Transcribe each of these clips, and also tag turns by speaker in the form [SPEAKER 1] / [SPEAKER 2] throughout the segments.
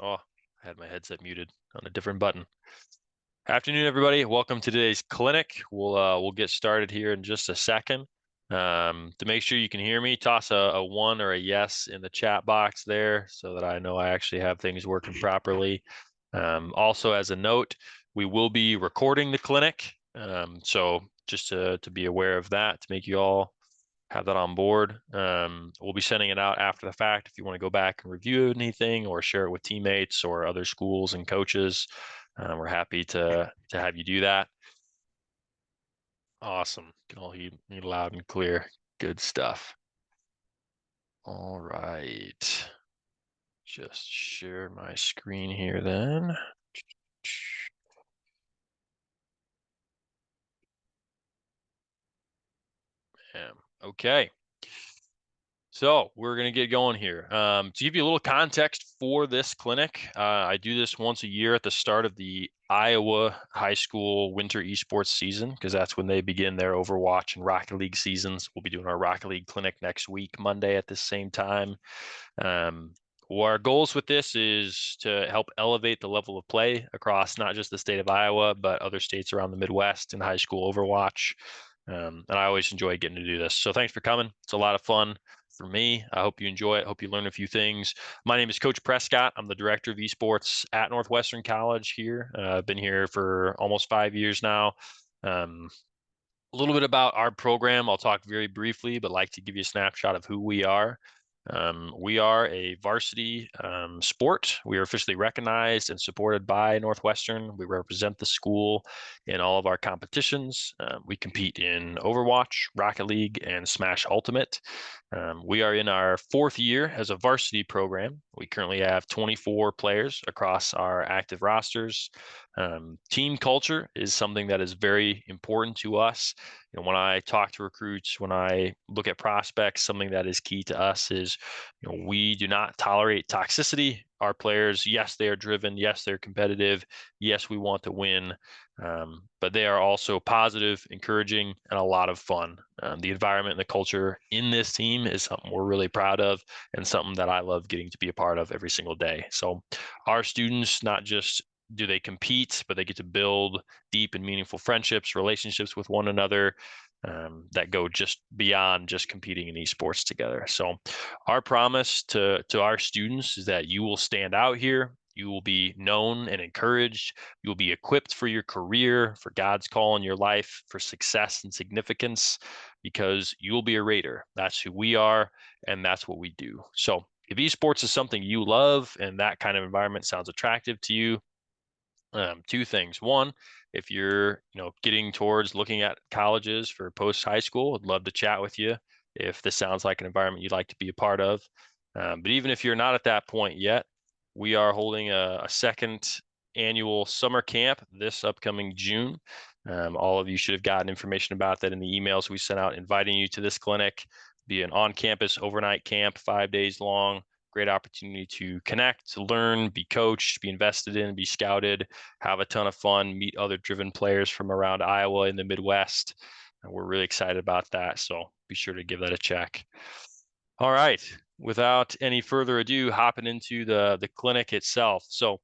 [SPEAKER 1] Oh, I had my headset muted on a different button. Afternoon, everybody. Welcome to today's clinic. We'll get started here in just a second. To make sure you can hear me, toss a one or a yes in the chat box there so that I know I actually have things working properly. Also, as a note, we will be recording the clinic. So just to be aware of that, to make you all have that on board. We'll be sending it out after the fact if you want to go back and review anything or share it with teammates or other schools and coaches. We're happy to have you do that. Awesome. Can all hear me loud and clear. Good stuff. All right. Just share my screen here then. Okay. So we're going to get going here. To give you a little context for this clinic, I do this once a year at the start of the Iowa high school winter esports season, because that's when they begin their Overwatch and Rocket League seasons. We'll be doing our Rocket League clinic next week, Monday at the same time. Our goals with this is to help elevate the level of play across not just the state of Iowa, but other states around the Midwest in high school Overwatch. And I always enjoy getting to do this. So thanks for coming. It's a lot of fun for me. I hope you enjoy it. Hope you learn a few things. My name is Coach Prescott. I'm the director of esports at Northwestern College here. I've been here for almost 5 years now. A little bit about our program. I'll talk very briefly, but like to give you a snapshot of who we are. We are a varsity sport. We are officially recognized and supported by Northwestern. We represent the school in all of our competitions. We compete in Overwatch, Rocket League, and Smash Ultimate. We are in our 4th year as a varsity program. We currently have 24 players across our active rosters. Team culture is something that is very important to us. When I talk to recruits, when I look at prospects, something that is key to us is, we do not tolerate toxicity. Our players, yes, they are driven. Yes, they're competitive. Yes, we want to win. But they are also positive, encouraging, and a lot of fun. The environment and the culture in this team is something we're really proud of and something that I love getting to be a part of every single day. So our students, not just do they compete, but they get to build deep and meaningful friendships, relationships with one another that go just beyond just competing in esports together. So our promise to our students is that you will stand out here. You will be known and encouraged. You will be equipped for your career, for God's call in your life, for success and significance, because you will be a Raider. That's who we are, and that's what we do. So if esports is something you love and that kind of environment sounds attractive to you, 2 things. One, if you're, getting towards looking at colleges for post high school, I'd love to chat with you if this sounds like an environment you'd like to be a part of. But even if you're not at that point yet, we are holding a second annual summer camp this upcoming June. All of you should have gotten information about that in the emails we sent out inviting you to this clinic. Be an on-campus overnight camp, 5 days long. Great opportunity to connect, to learn, be coached, be invested in, be scouted, have a ton of fun, meet other driven players from around Iowa in the Midwest. And we're really excited about that. So be sure to give that a check. All right. Without any further ado, hopping into the clinic itself. So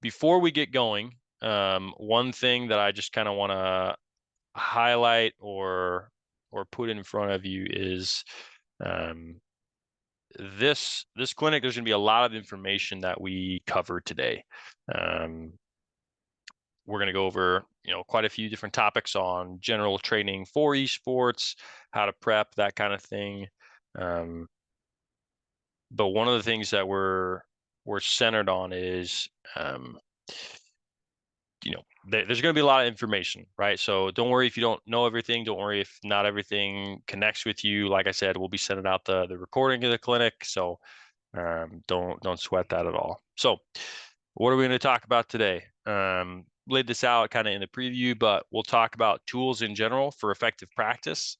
[SPEAKER 1] before we get going, one thing that I just kind of want to highlight or put in front of you is this clinic, there's going to be a lot of information that we cover today. We're going to go over, quite a few different topics on general training for esports, how to prep, that kind of thing. But one of the things that we're centered on is, there's going to be a lot of information, right? So don't worry if you don't know everything. Don't worry if not everything connects with you. Like I said, we'll be sending out the recording of the clinic. So don't sweat that at all. So what are we going to talk about today? Laid this out kind of in the preview, but we'll talk about tools in general for effective practice.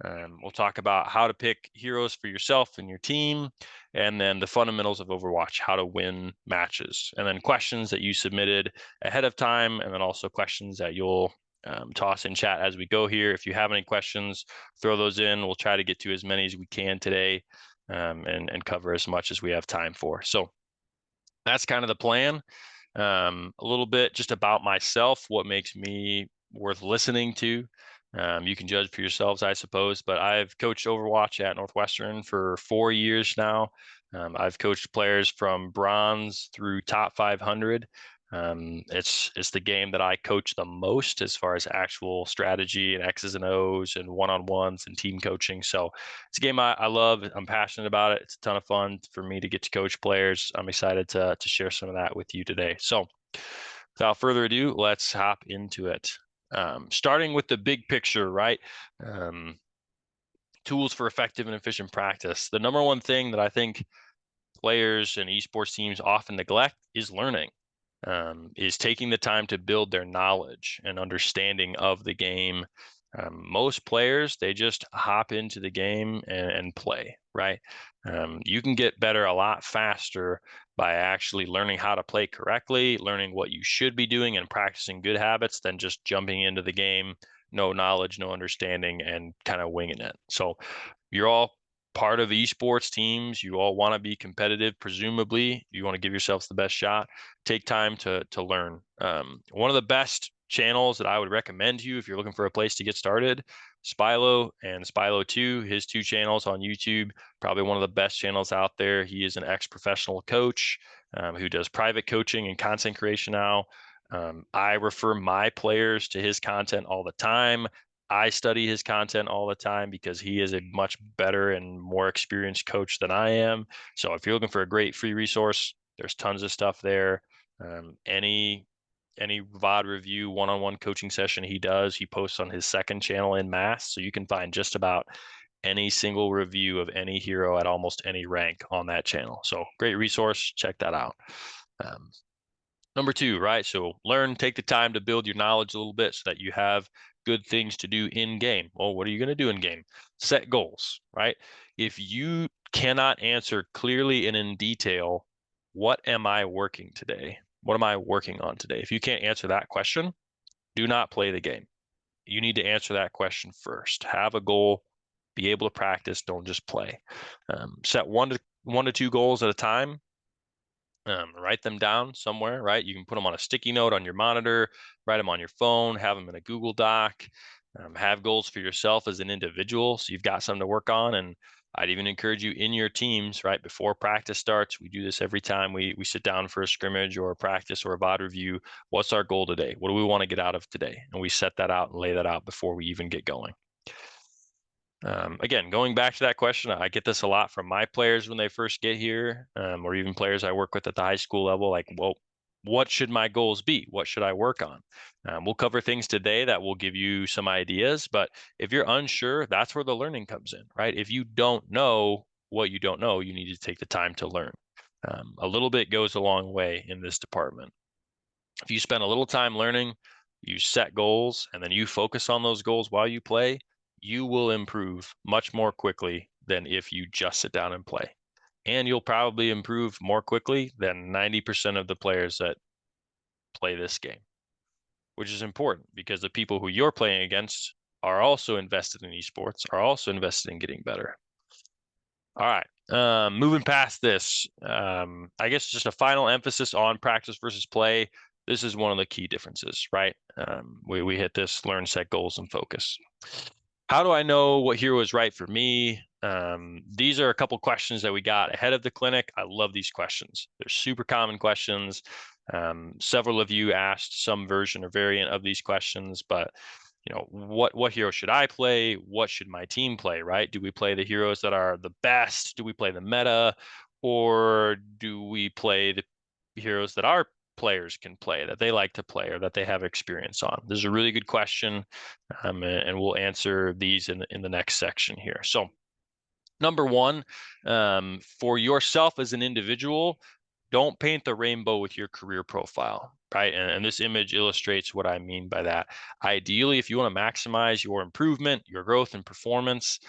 [SPEAKER 1] We'll talk about how to pick heroes for yourself and your team, and then the fundamentals of Overwatch, how to win matches, and then questions that you submitted ahead of time, and then also questions that you'll toss in chat as we go here. If you have any questions, throw those in. We'll try to get to as many as we can today and cover as much as we have time for. So that's kind of the plan. A little bit just about myself, what makes me worth listening to. You can judge for yourselves, I suppose, but I've coached Overwatch at Northwestern for 4 years now. I've coached players from bronze through top 500. It's the game that I coach the most as far as actual strategy and X's and O's and one-on-ones and team coaching. So it's a game I love. I'm passionate about it. It's a ton of fun for me to get to coach players. I'm excited to share some of that with you today. So without further ado, let's hop into it. Starting with the big picture, right? Tools for effective and efficient practice. The number one thing that I think players and esports teams often neglect is learning, is taking the time to build their knowledge and understanding of the game. Most players, they just hop into the game and play, right? You can get better a lot faster by actually learning how to play correctly, learning what you should be doing, and practicing good habits than just jumping into the game, no knowledge, no understanding, and kind of winging it. So you're all part of esports teams. You all want to be competitive, presumably. You want to give yourselves the best shot. Take time to learn. One of the best channels that I would recommend to you if you're looking for a place to get started, Spilo and Spilo 2, his two channels on YouTube, probably one of the best channels out there. He is an ex-professional coach who does private coaching and content creation now. I refer my players to his content all the time. I study his content all the time because he is a much better and more experienced coach than I am. So if you're looking for a great free resource, there's tons of stuff there. Any VOD review, one-on-one coaching session he does, he posts on his second channel in mass. So you can find just about any single review of any hero at almost any rank on that channel. So great resource. Check that out. Number two, right? So learn, take the time to build your knowledge a little bit so that you have good things to do in game. Well, what are you going to do in game? Set goals, right? If you cannot answer clearly and in detail, what am I working today? What am I working on today? If you can't answer that question, do not play the game. You need to answer that question first. Have a goal, be able to practice, don't just play. Set one to two goals at a time. Write them down somewhere, right? You can put them on a sticky note on your monitor, write them on your phone, have them in a Google Doc, have goals for yourself as an individual. So you've got something to work on. And I'd even encourage you in your teams, right? Before practice starts, we do this every time we sit down for a scrimmage or a practice or a VOD review. What's our goal today? What do we want to get out of today? And we set that out and lay that out before we even get going. Again, going back to that question, I get this a lot from my players when they first get here, or even players I work with at the high school level. Like, well, what should my goals be? What should I work on? We'll cover things today that will give you some ideas, but if you're unsure, that's where the learning comes in, right? If you don't know what you don't know, you need to take the time to learn. A little bit goes a long way in this department. If you spend a little time learning, you set goals, and then you focus on those goals while you play, you will improve much more quickly than if you just sit down and play. And you'll probably improve more quickly than 90% of the players that play this game, which is important because the people who you're playing against are also invested in esports, are also invested in getting better. All right. Moving past this, I guess just a final emphasis on practice versus play. This is one of the key differences, right? We hit this: learn, set goals, and focus. How do I know what hero is right for me? These are a couple questions that we got ahead of the clinic. I love these questions. They're super common questions. Several of you asked some version or variant of these questions, but what hero should I play? What should my team play, right? Do we play the heroes that are the best? Do we play the meta? Or do we play the heroes that our players can play, that they like to play, or that they have experience on? This is a really good question, and we'll answer these in the next section here. So number one, for yourself as an individual, don't paint the rainbow with your career profile, right? And this image illustrates what I mean by that. Ideally, if you want to maximize your improvement, your growth and performance,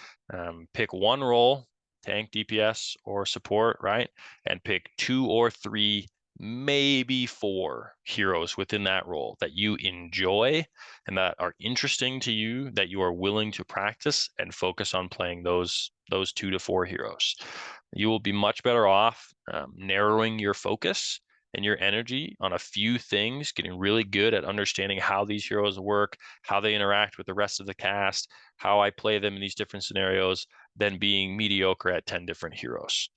[SPEAKER 1] pick one role, tank, DPS, or support, right? And pick two or three, maybe four heroes within that role that you enjoy and that are interesting to you, that you are willing to practice, and focus on playing those 2 to 4 heroes. You will be much better off narrowing your focus and your energy on a few things, getting really good at understanding how these heroes work, how they interact with the rest of the cast, how I play them in these different scenarios, than being mediocre at 10 different heroes.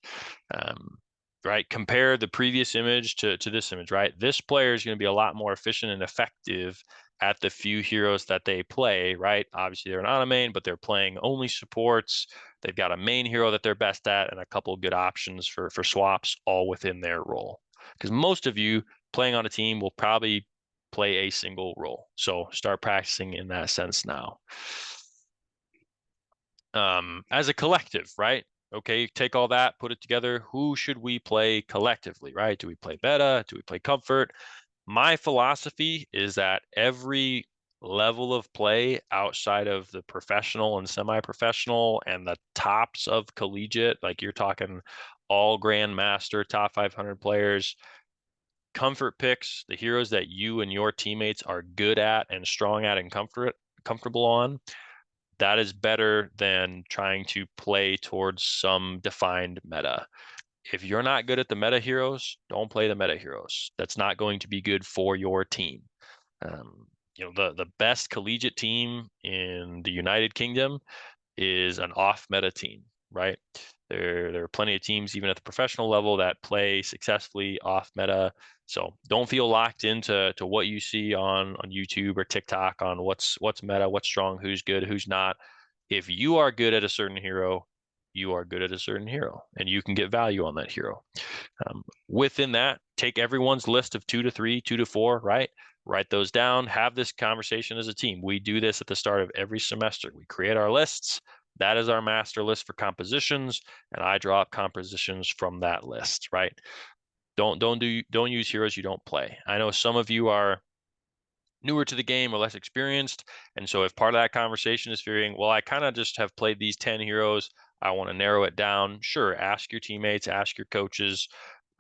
[SPEAKER 1] Right? Compare the previous image to this image, right? This player is going to be a lot more efficient and effective at the few heroes that they play, right? Obviously, they're an auto main, but they're playing only supports. They've got a main hero that they're best at and a couple of good options for swaps all within their role. Because most of you playing on a team will probably play a single role. So start practicing in that sense now. As a collective, right? Okay, take all that, put it together. Who should we play collectively, right? Do we play meta? Do we play comfort? My philosophy is that every level of play outside of the professional and semi-professional and the tops of collegiate, like you're talking all grandmaster, top 500 players, comfort picks, the heroes that you and your teammates are good at and strong at and comfortable on, that is better than trying to play towards some defined meta. If you're not good at the meta heroes, don't play the meta heroes. That's not going to be good for your team. The best collegiate team in the United Kingdom is an off meta team, right? There are plenty of teams even at the professional level that play successfully off meta. So don't feel locked into what you see on YouTube or TikTok on what's meta, what's strong, who's good, who's not. If you are good at a certain hero, you are good at a certain hero, and you can get value on that hero. Within that, take everyone's list of 2 to 3, 2 to 4, right? Write those down, have this conversation as a team. We do this at the start of every semester. We create our lists. That is our master list for compositions, and I draw up compositions from that list, right? Don't use heroes you don't play. I know some of you are newer to the game or less experienced, and so if part of that conversation is figuring, well, I kind of just have played these 10 heroes, I want to narrow it down. Sure, ask your teammates, ask your coaches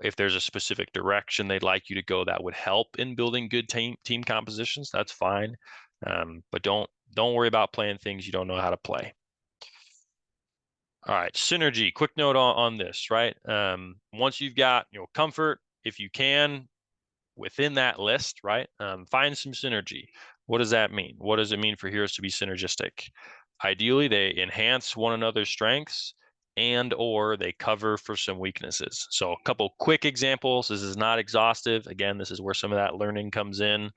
[SPEAKER 1] if there's a specific direction they'd like you to go that would help in building good team compositions. That's fine, but don't worry about playing things you don't know how to play. All right, synergy. Quick note on this, right? Once you've got comfort, if you can, within that list, right? Find some synergy. What does that mean? What does it mean for heroes to be synergistic? Ideally, they enhance one another's strengths and or they cover for some weaknesses. So a couple quick examples. This is not exhaustive. Again, this is where some of that learning comes in.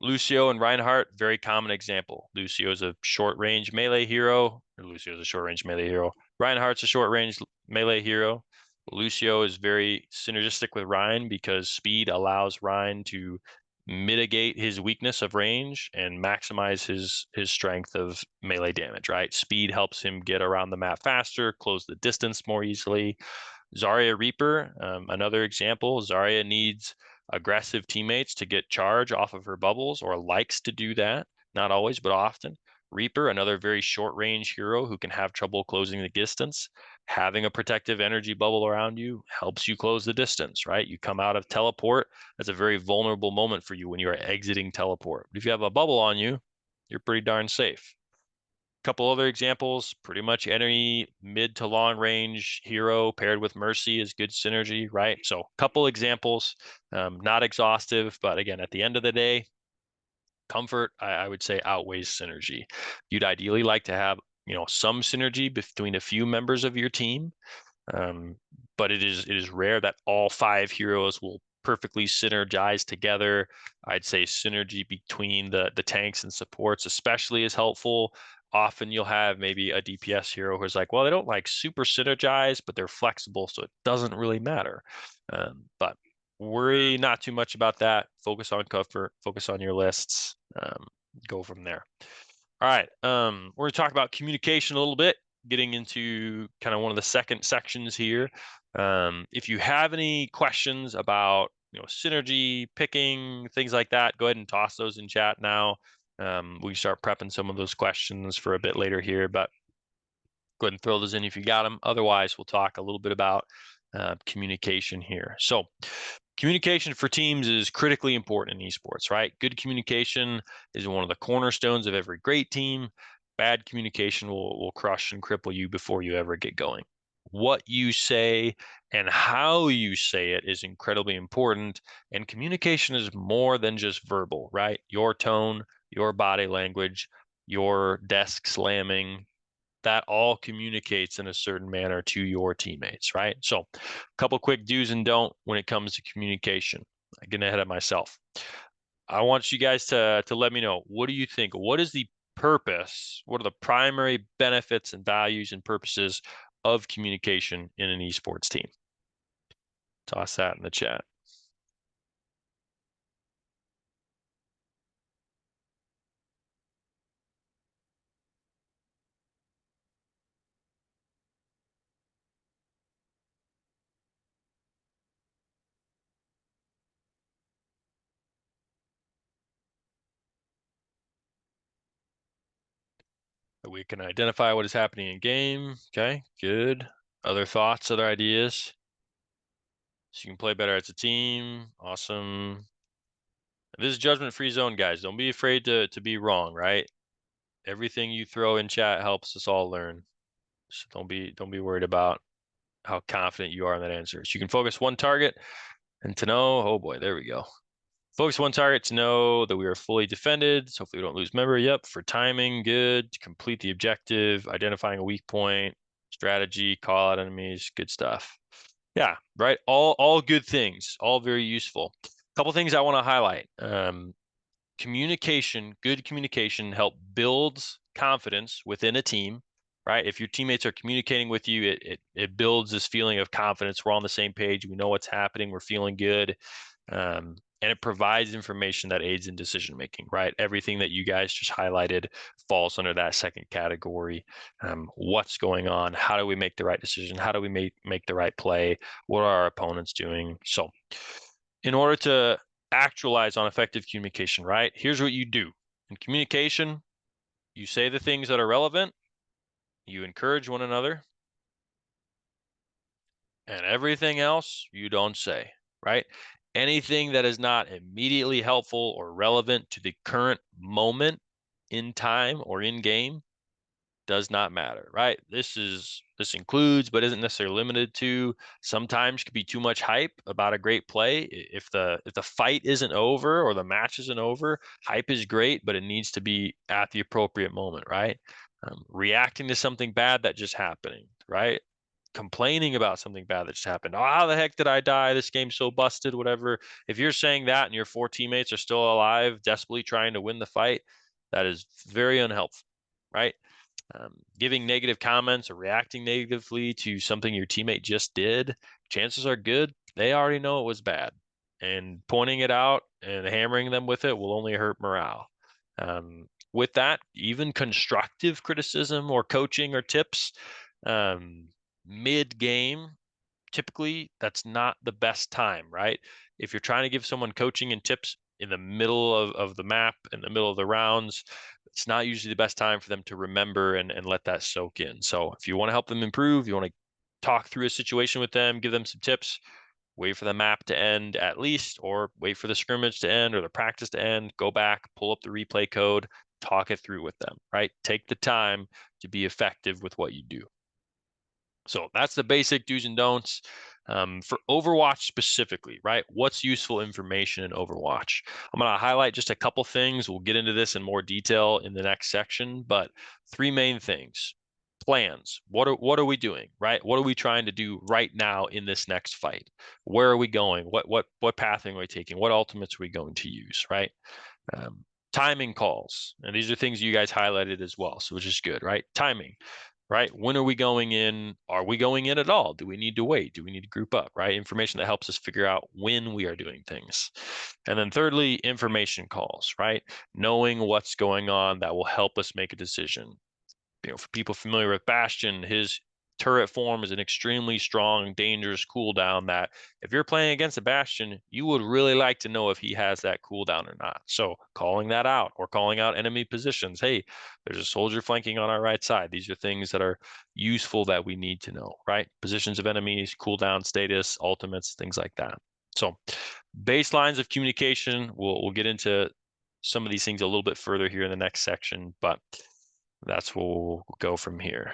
[SPEAKER 1] Lucio and Reinhardt, very common example. Lucio's a short-range melee hero. Lucio's a short-range melee hero. Reinhardt's a short-range melee hero. Lucio is very synergistic with Rein because speed allows Rein to mitigate his weakness of range and maximize his strength of melee damage, right? Speed helps him get around the map faster, close the distance more easily. Zarya Reaper, another example. Zarya needs aggressive teammates to get charge off of her bubbles or likes to do that. Not always, but often. Reaper, another very short range hero who can have trouble closing the distance. Having a protective energy bubble around you helps you close the distance, right? You come out of teleport. That's a very vulnerable moment for you when you are exiting teleport. But if you have a bubble on you, you're pretty darn safe. Couple other examples, pretty much any mid to long range hero paired with Mercy is good synergy, right? So couple examples, not exhaustive, but again, at the end of the day, comfort, I would say outweighs synergy. You'd ideally like to have, some synergy between a few members of your team. But it is rare that all 5 heroes will perfectly synergize together. I'd say synergy between the tanks and supports especially is helpful. Often you'll have maybe a DPS hero who's like, well, they don't like super synergize, but they're flexible, so it doesn't really matter. But worry not too much about that. Focus on comfort, focus on your lists, go from there. All right, we're going to talk about communication a little bit, getting into kind of one of the second sections here. If you have any questions about synergy, picking, things like that, go ahead and toss those in chat now. We can start prepping some of those questions for a bit later here, but go ahead and throw those in if you got them. Otherwise, we'll talk a little bit about communication here. So communication for teams is critically important in esports, right? Good communication is one of the cornerstones of every great team. Bad communication will crush and cripple you before you ever get going. what you say and how you say it is incredibly important. And communication is more than just verbal, right? Your tone, your body language, your desk slamming, that all communicates in a certain manner to your teammates, right? So, a couple quick do's and don't when it comes to communication. I'm getting ahead of myself. I want you guys to let me know, what do you think? What is the purpose? What are the primary benefits and values and purposes of communication in an esports team? Toss that in the chat. We can identify what is happening in game. Okay, good. Other thoughts, other ideas? So you can play better as a team. Awesome. This is judgment-free zone, guys. Don't be afraid to be wrong, right? Everything you throw in chat helps us all learn. So don't be worried about how confident you are in that answer. So you can focus one target and to know, oh boy, there we go. Focus one target to know that we are fully defended. So hopefully we don't lose memory. Yep. For timing, good. To complete the objective, identifying a weak point, strategy, call out enemies, good stuff. Yeah, right. All good things, all very useful. Couple things I want to highlight. Communication, good communication help builds confidence within a team, right? If your teammates are communicating with you, it builds this feeling of confidence. We're on the same page. We know what's happening. We're feeling good. And it provides information that aids in decision making, right? Everything that you guys just highlighted falls under that second category. What's going on? How do we make the right decision? How do we make the right play? What are our opponents doing? So, in order to actualize on effective communication, right? Here's what you do. In communication, you say the things that are relevant, you encourage one another, and everything else you don't say, right? Anything that is not immediately helpful or relevant to the current moment in time or in game does not matter, right? This includes, but isn't necessarily limited to. Sometimes could be too much hype about a great play. If the fight isn't over or the match isn't over, hype is great, but it needs to be at the appropriate moment, right? Reacting to something bad that just happening, right? Complaining about something bad that just happened. Oh, how the heck did I die? This game's so busted, whatever. If you're saying that and your four teammates are still alive, desperately trying to win the fight, that is very unhelpful, right? Giving negative comments or reacting negatively to something your teammate just did, chances are good they already know it was bad. And pointing it out and hammering them with it will only hurt morale. With that, even constructive criticism or coaching or tips mid game, typically that's not the best time, right? If you're trying to give someone coaching and tips in the middle of the map, in the middle of the rounds, it's not usually the best time for them to remember and let that soak in. So if you want to help them improve, you want to talk through a situation with them, give them some tips, wait for the map to end at least, or wait for the scrimmage to end or the practice to end, go back, pull up the replay code, talk it through with them, right? Take the time to be effective with what you do. So that's the basic do's and don'ts. For Overwatch specifically, right? What's useful information in Overwatch? I'm going to highlight just a couple things. We'll get into this in more detail in the next section, but three main things. Plans. What are we doing, right? What are we trying to do right now in this next fight? Where are we going? What pathing are we taking? What ultimates are we going to use, right? Um, Timing calls. And these are things you guys highlighted as well, so which is good, right? Timing, right? When are we going in? Are we going in at all? Do we need to wait? Do we need to group up, right? Information that helps us figure out when we are doing things. And then thirdly, information calls, right? Knowing what's going on that will help us make a decision. For people familiar with Bastion, his turret form is an extremely strong, dangerous cooldown that if you're playing against a Bastion, you would really like to know if he has that cooldown or not. So calling that out or calling out enemy positions. Hey, there's a soldier flanking on our right side. These are things that are useful that we need to know, right? Positions of enemies, cooldown status, ultimates, things like that. So baselines of communication, we'll get into some of these things a little bit further here in the next section, but that's where we'll go from here.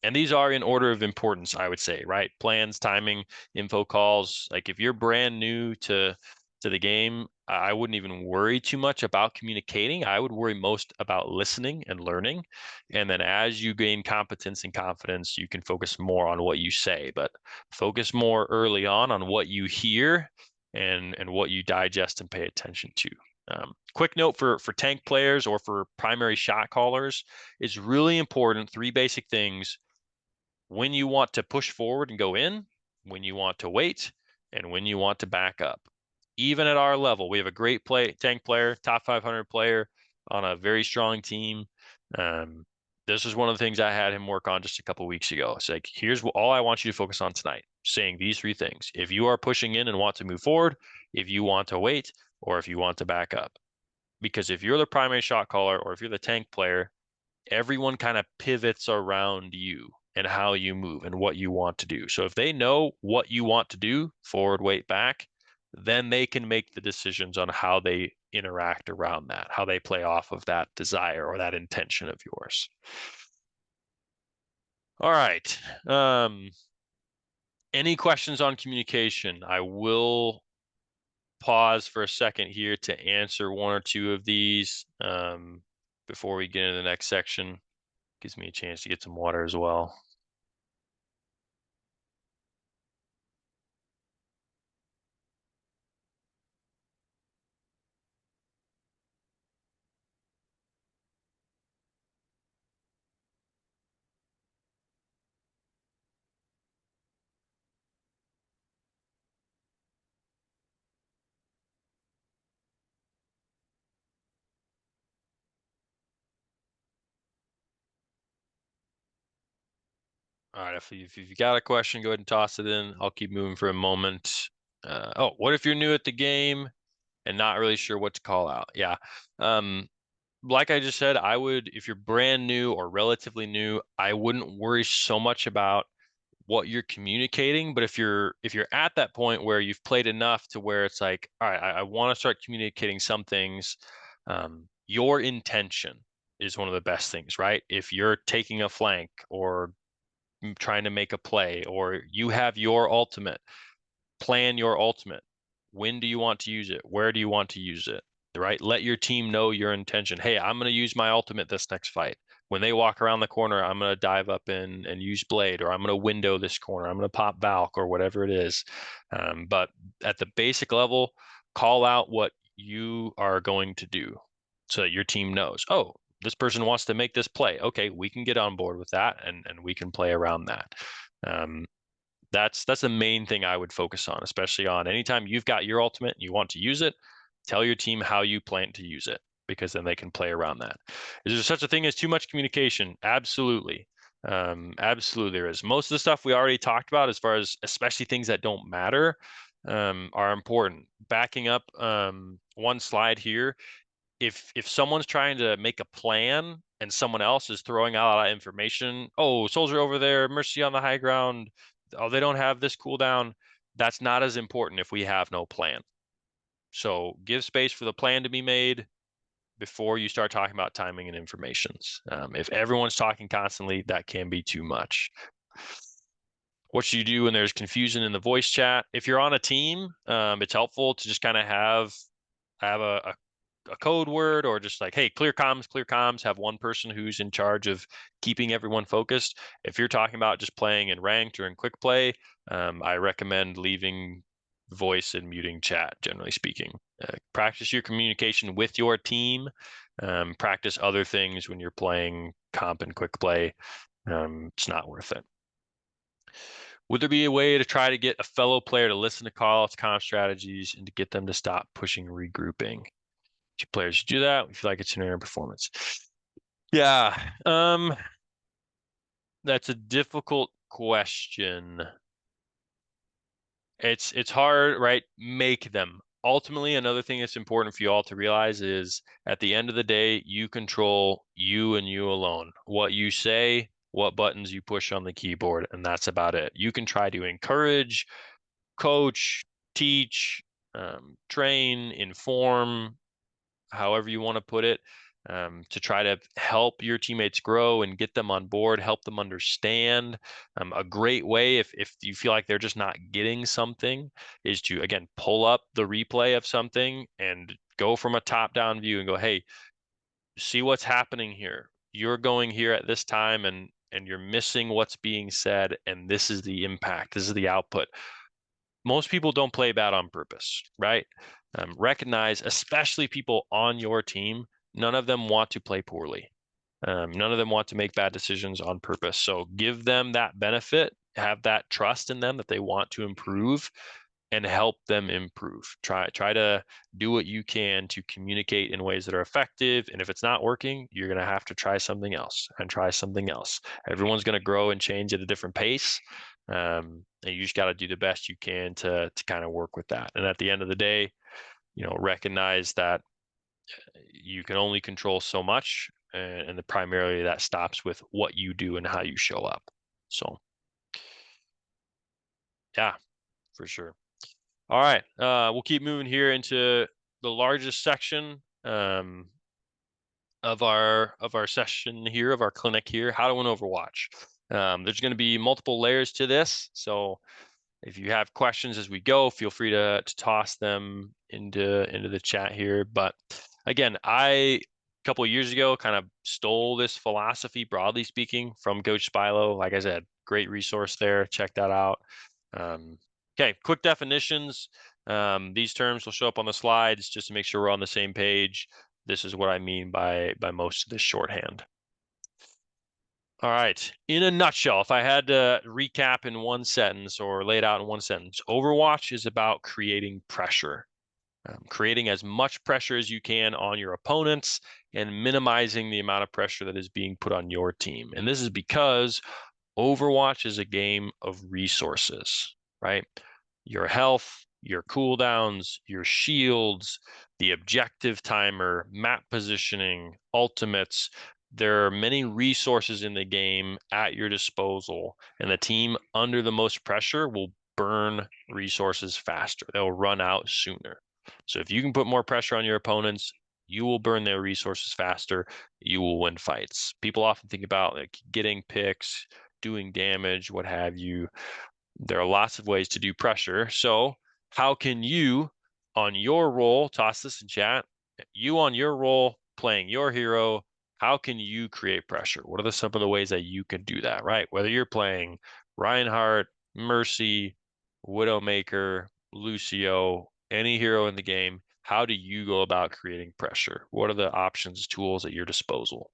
[SPEAKER 1] And these are in order of importance, I would say, right? Plans, timing, info calls. Like if you're brand new to the game, I wouldn't even worry too much about communicating. I would worry most about listening and learning. And then as you gain competence and confidence, you can focus more on what you say, but focus more early on what you hear and what you digest and pay attention to. Quick note for tank players or for primary shot callers, it's really important. Three basic things: when you want to push forward and go in, when you want to wait, and when you want to back up. Even at our level, we have a great tank player, top 500 player on a very strong team. Um, this is one of the things I had him work on just a couple weeks ago. It's like, here's all I want you to focus on tonight, saying these three things. If you are pushing in and want to move forward, if you want to wait, or if you want to back up. Because if you're the primary shot caller or if you're the tank player, everyone kind of pivots around you and how you move and what you want to do. So if they know what you want to do, forward, wait, back, then they can make the decisions on how they interact around that, how they play off of that desire or that intention of yours. All right. Any questions on communication? I will pause for a second here to answer one or two of these before we get into the next section. Gives me a chance to get some water as well. All right, if you've got a question, go ahead and toss it in. I'll keep moving for a moment. What if you're new at the game and not really sure what to call out? Yeah. Like I just said, I would, if you're brand new or relatively new, I wouldn't worry so much about what you're communicating. But if you're at that point where you've played enough to where it's like, all right, I want to start communicating some things, your intention is one of the best things, right? If you're taking a flank or trying to make a play, or you have your ultimate, plan your ultimate. When do you want to use it? Where do you want to use it? Right? Let your team know your intention. Hey, I'm going to use my ultimate this next fight. When they walk around the corner, I'm going to dive up in and use blade, or I'm going to window this corner. I'm going to pop Valk or whatever it is. But at the basic level, call out what you are going to do so that your team knows, oh, this person wants to make this play. Okay, we can get on board with that and we can play around that. Um, that's the main thing I would focus on, especially on anytime you've got your ultimate and you want to use it, tell your team how you plan to use it, because then they can play around that. Is there such a thing as too much communication? Absolutely. Absolutely there is. Most of the stuff we already talked about, as far as especially things that don't matter, are important. Backing up one slide here, if someone's trying to make a plan and someone else is throwing out a lot of information, oh, soldier over there, mercy on the high ground, oh, they don't have this cooldown, that's not as important if we have no plan. So give space for the plan to be made before you start talking about timing and informations. If everyone's talking constantly, that can be too much. What should you do when there's confusion in the voice chat? If you're on a team, it's helpful to just kind of have a code word, or just like, hey, clear comms, have one person who's in charge of keeping everyone focused. If you're talking about just playing in ranked or in quick play, I recommend leaving voice and muting chat, generally speaking. Practice your communication with your team. Practice other things when you're playing comp and quick play. It's not worth it. Would there be a way to try to get a fellow player to listen to call-outs, comp strategies, and to get them to stop pushing regrouping? Players do that. We feel like it's an performance. Yeah, that's a difficult question. It's hard, right? Make them. Ultimately, another thing that's important for you all to realize is at the end of the day, you control you and you alone. What you say, what buttons you push on the keyboard, and that's about it. You can try to encourage, coach, teach, train, inform, however you want to put it. to try to help your teammates grow and get them on board, help them understand. A great way, if you feel like they're just not getting something, is to, again, pull up the replay of something and go from a top-down view and go, hey, see what's happening here. You're going here at this time and you're missing what's being said, and this is the impact. This is the output. Most people don't play bad on purpose, right? Recognize, especially people on your team, none of them want to play poorly. None of them want to make bad decisions on purpose. So give them that benefit, have that trust in them that they want to improve, and help them improve. Try to do what you can to communicate in ways that are effective. And if it's not working, you're going to have to try something else and try something else. Everyone's going to grow and change at a different pace. And you just got to do the best you can to kind of work with that. And at the end of the day, recognize that you can only control so much, and primarily that stops with what you do and how you show up. So, yeah, for sure. All right, we'll keep moving here into the largest section of our session here, of our clinic here, how to win Overwatch. There's going to be multiple layers to this, so if you have questions as we go, feel free to toss them into the chat here. But again, a couple of years ago kind of stole this philosophy, broadly speaking, from Coach Spilo. Like I said, great resource there. Check that out. Okay, quick definitions. These terms will show up on the slides just to make sure we're on the same page. This is what I mean by most of this shorthand. All right. In a nutshell, if I had to recap in one sentence or lay it out in one sentence, Overwatch is about creating pressure, creating as much pressure as you can on your opponents and minimizing the amount of pressure that is being put on your team. And this is because Overwatch is a game of resources, right? Your health, your cooldowns, your shields, the objective timer, map positioning, ultimates. There are many resources in the game at your disposal, and the team under the most pressure will burn resources faster. They'll run out sooner. So if you can put more pressure on your opponents, you will burn their resources faster. You will win fights. People often think about like getting picks, doing damage, what have you. There are lots of ways to do pressure. So how can you, on your role, toss this in chat, you on your role playing your hero, how can you create pressure? What are some of the ways that you can do that, right? Whether you're playing Reinhardt, Mercy, Widowmaker, Lucio, any hero in the game, how do you go about creating pressure? What are the options, tools at your disposal?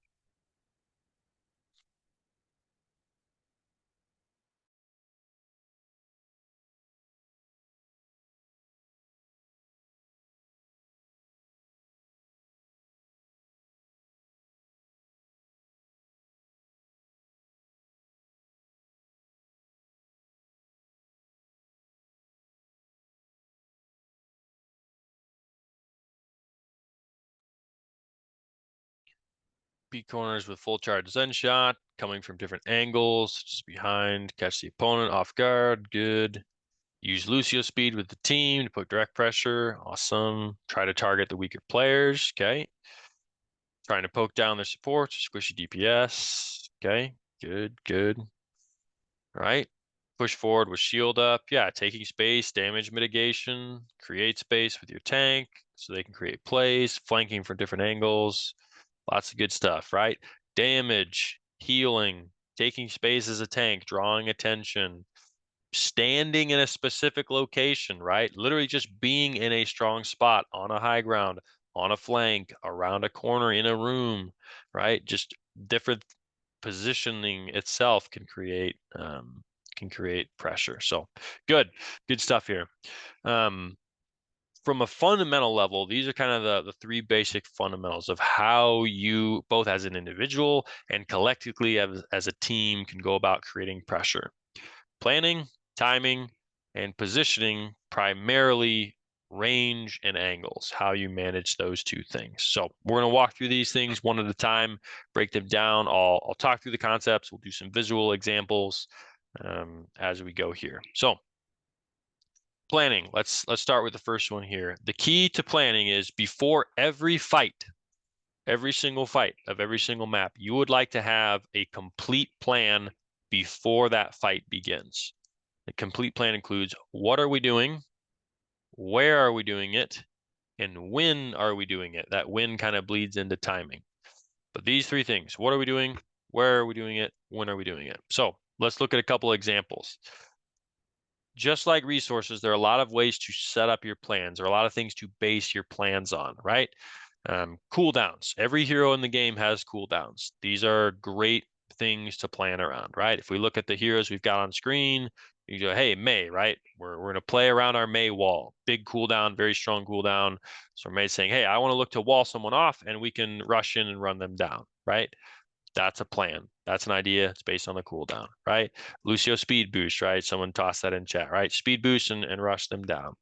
[SPEAKER 1] Beat corners with full charge Zen shot, coming from different angles, just behind, catch the opponent off guard. Good. Use Lucio speed with the team to put direct pressure. Awesome. Try to target the weaker players. Okay. Trying to poke down their support, squishy DPS. Okay. Good, good. All right. Push forward with shield up. Yeah, taking space, damage mitigation, create space with your tank so they can create plays, flanking from different angles. Lots of good stuff, right? Damage, healing, taking space as a tank, drawing attention, standing in a specific location, right? Literally just being in a strong spot on a high ground, on a flank, around a corner, in a room, right? Just different positioning itself can create pressure. So good stuff here. From a fundamental level, these are kind of the three basic fundamentals of how you, both as an individual and collectively as a team, can go about creating pressure. Planning, timing, and positioning, primarily range and angles, how you manage those two things. So we're going to walk through these things one at a time, break them down. I'll talk through the concepts. We'll do some visual examples as we go here. So planning. Let's start with the first one here. The key to planning is before every fight, every single fight of every single map, you would like to have a complete plan before that fight begins. The complete plan includes what are we doing, where are we doing it, and when are we doing it? That when kind of bleeds into timing. But these three things, what are we doing? Where are we doing it? When are we doing it? So let's look at a couple of examples. Just like resources, there are a lot of ways to set up your plans. There are a lot of things to base your plans on, right? Cooldowns. Every hero in the game has cooldowns. These are great things to plan around, right? If we look at the heroes we've got on screen, you go, hey, Mei, right? We're going to play around our Mei wall. Big cooldown, very strong cooldown. So Mei's saying, hey, I want to look to wall someone off and we can rush in and run them down, right? That's a plan. That's an idea. It's based on the cooldown, right? Lucio speed boost, right? Someone tossed that in chat, right? Speed boost and rush them down.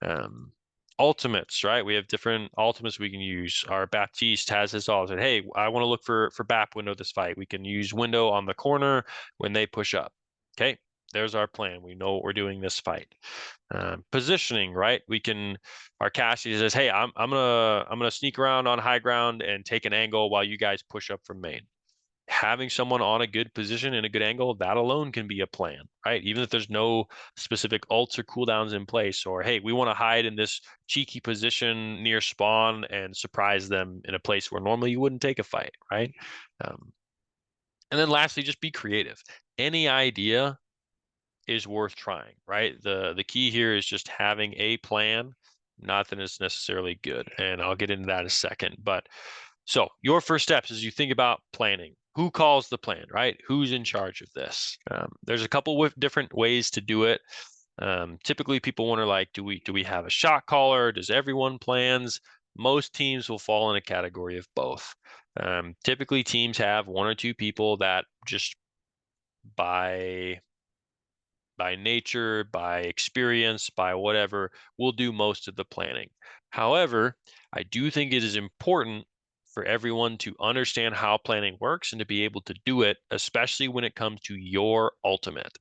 [SPEAKER 1] Um, Ultimates, right? We have different ultimates we can use. Our Baptiste has his ultimate. Hey, I want to look for BAP window this fight. We can use window on the corner when they push up. Okay, there's our plan. We know what we're doing this fight. Positioning, right? We can. Our Cassie says, hey, I'm gonna sneak around on high ground and take an angle while you guys push up from main. Having someone on a good position and a good angle, that alone can be a plan, right? Even if there's no specific ults or cooldowns in place, or hey, we want to hide in this cheeky position near spawn and surprise them in a place where normally you wouldn't take a fight, right? Um, and then lastly, just be creative. Any idea is worth trying, right? The key here is just having a plan, not that it's necessarily good. And I'll get into that in a second. But so your first steps as you think about planning. Who calls the plan, right? Who's in charge of this? There's a couple of different ways to do it. Typically, people wonder like, do we have a shot caller? Does everyone plans? Most teams will fall in a category of both. Typically, teams have one or two people that just by nature, by experience, by whatever, will do most of the planning. However, I do think it is important for everyone to understand how planning works and to be able to do it, especially when it comes to your ultimate.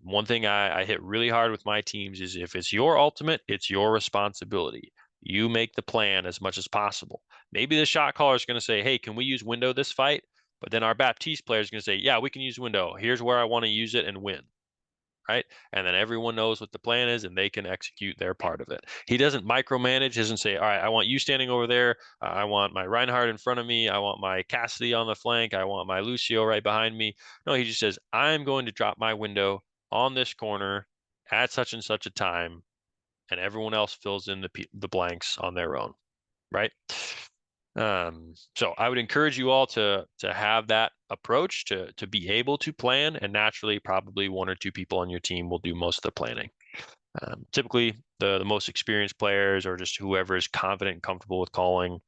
[SPEAKER 1] One thing I hit really hard with my teams is if it's your ultimate, it's your responsibility. You make the plan as much as possible. Maybe the shot caller is going to say, hey, can we use window this fight? But then our Baptiste player is going to say, yeah, we can use window. Here's where I want to use it and win, right? And then everyone knows what the plan is and they can execute their part of it. He doesn't micromanage, doesn't say, all right, I want you standing over there. I want my Reinhardt in front of me. I want my Cassidy on the flank. I want my Lucio right behind me. No, he just says, I'm going to drop my window on this corner at such and such a time. And everyone else fills in the blanks on their own, right? So I would encourage you all to have that approach to be able to plan, and naturally, probably one or two people on your team will do most of the planning. Typically, the most experienced players or just whoever is confident and comfortable with calling,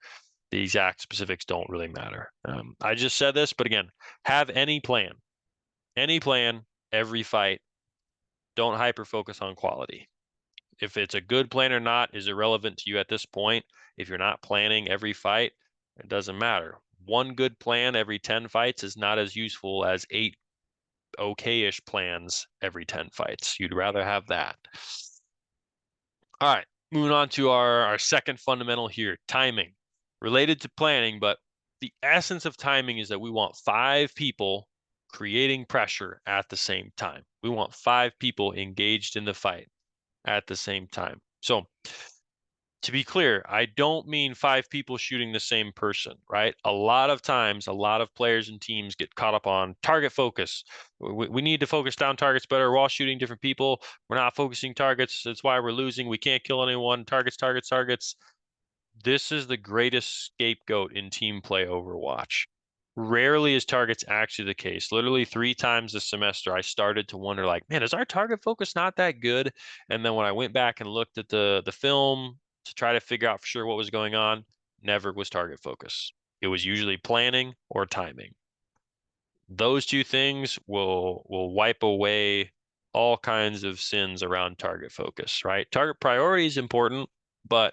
[SPEAKER 1] the exact specifics don't really matter. I just said this, but again, have any plan, every fight. Don't hyper focus on quality. If it's a good plan or not is irrelevant to you at this point. If you're not planning every fight, it doesn't matter. One good plan every 10 fights is not as useful as 8 okay-ish plans every 10 fights. You'd rather have that. All right, moving on to our second fundamental here, timing. Related to planning, but the essence of timing is that we want 5 people creating pressure at the same time. We want 5 people engaged in the fight at the same time. So to be clear, I don't mean 5 people shooting the same person, right? A lot of times, a lot of players and teams get caught up on target focus. We need to focus down targets better. We're all shooting different people. We're not focusing targets. That's why we're losing. We can't kill anyone. Targets, targets, targets. This is the greatest scapegoat in team play Overwatch. Rarely is targets actually the case. Literally 3 times this semester, I started to wonder, like, man, is our target focus not that good? And then when I went back and looked at the film to try to figure out for sure what was going on, never was target focus. It was usually planning or timing. Those two things will wipe away all kinds of sins around target focus, right? Target priority is important, but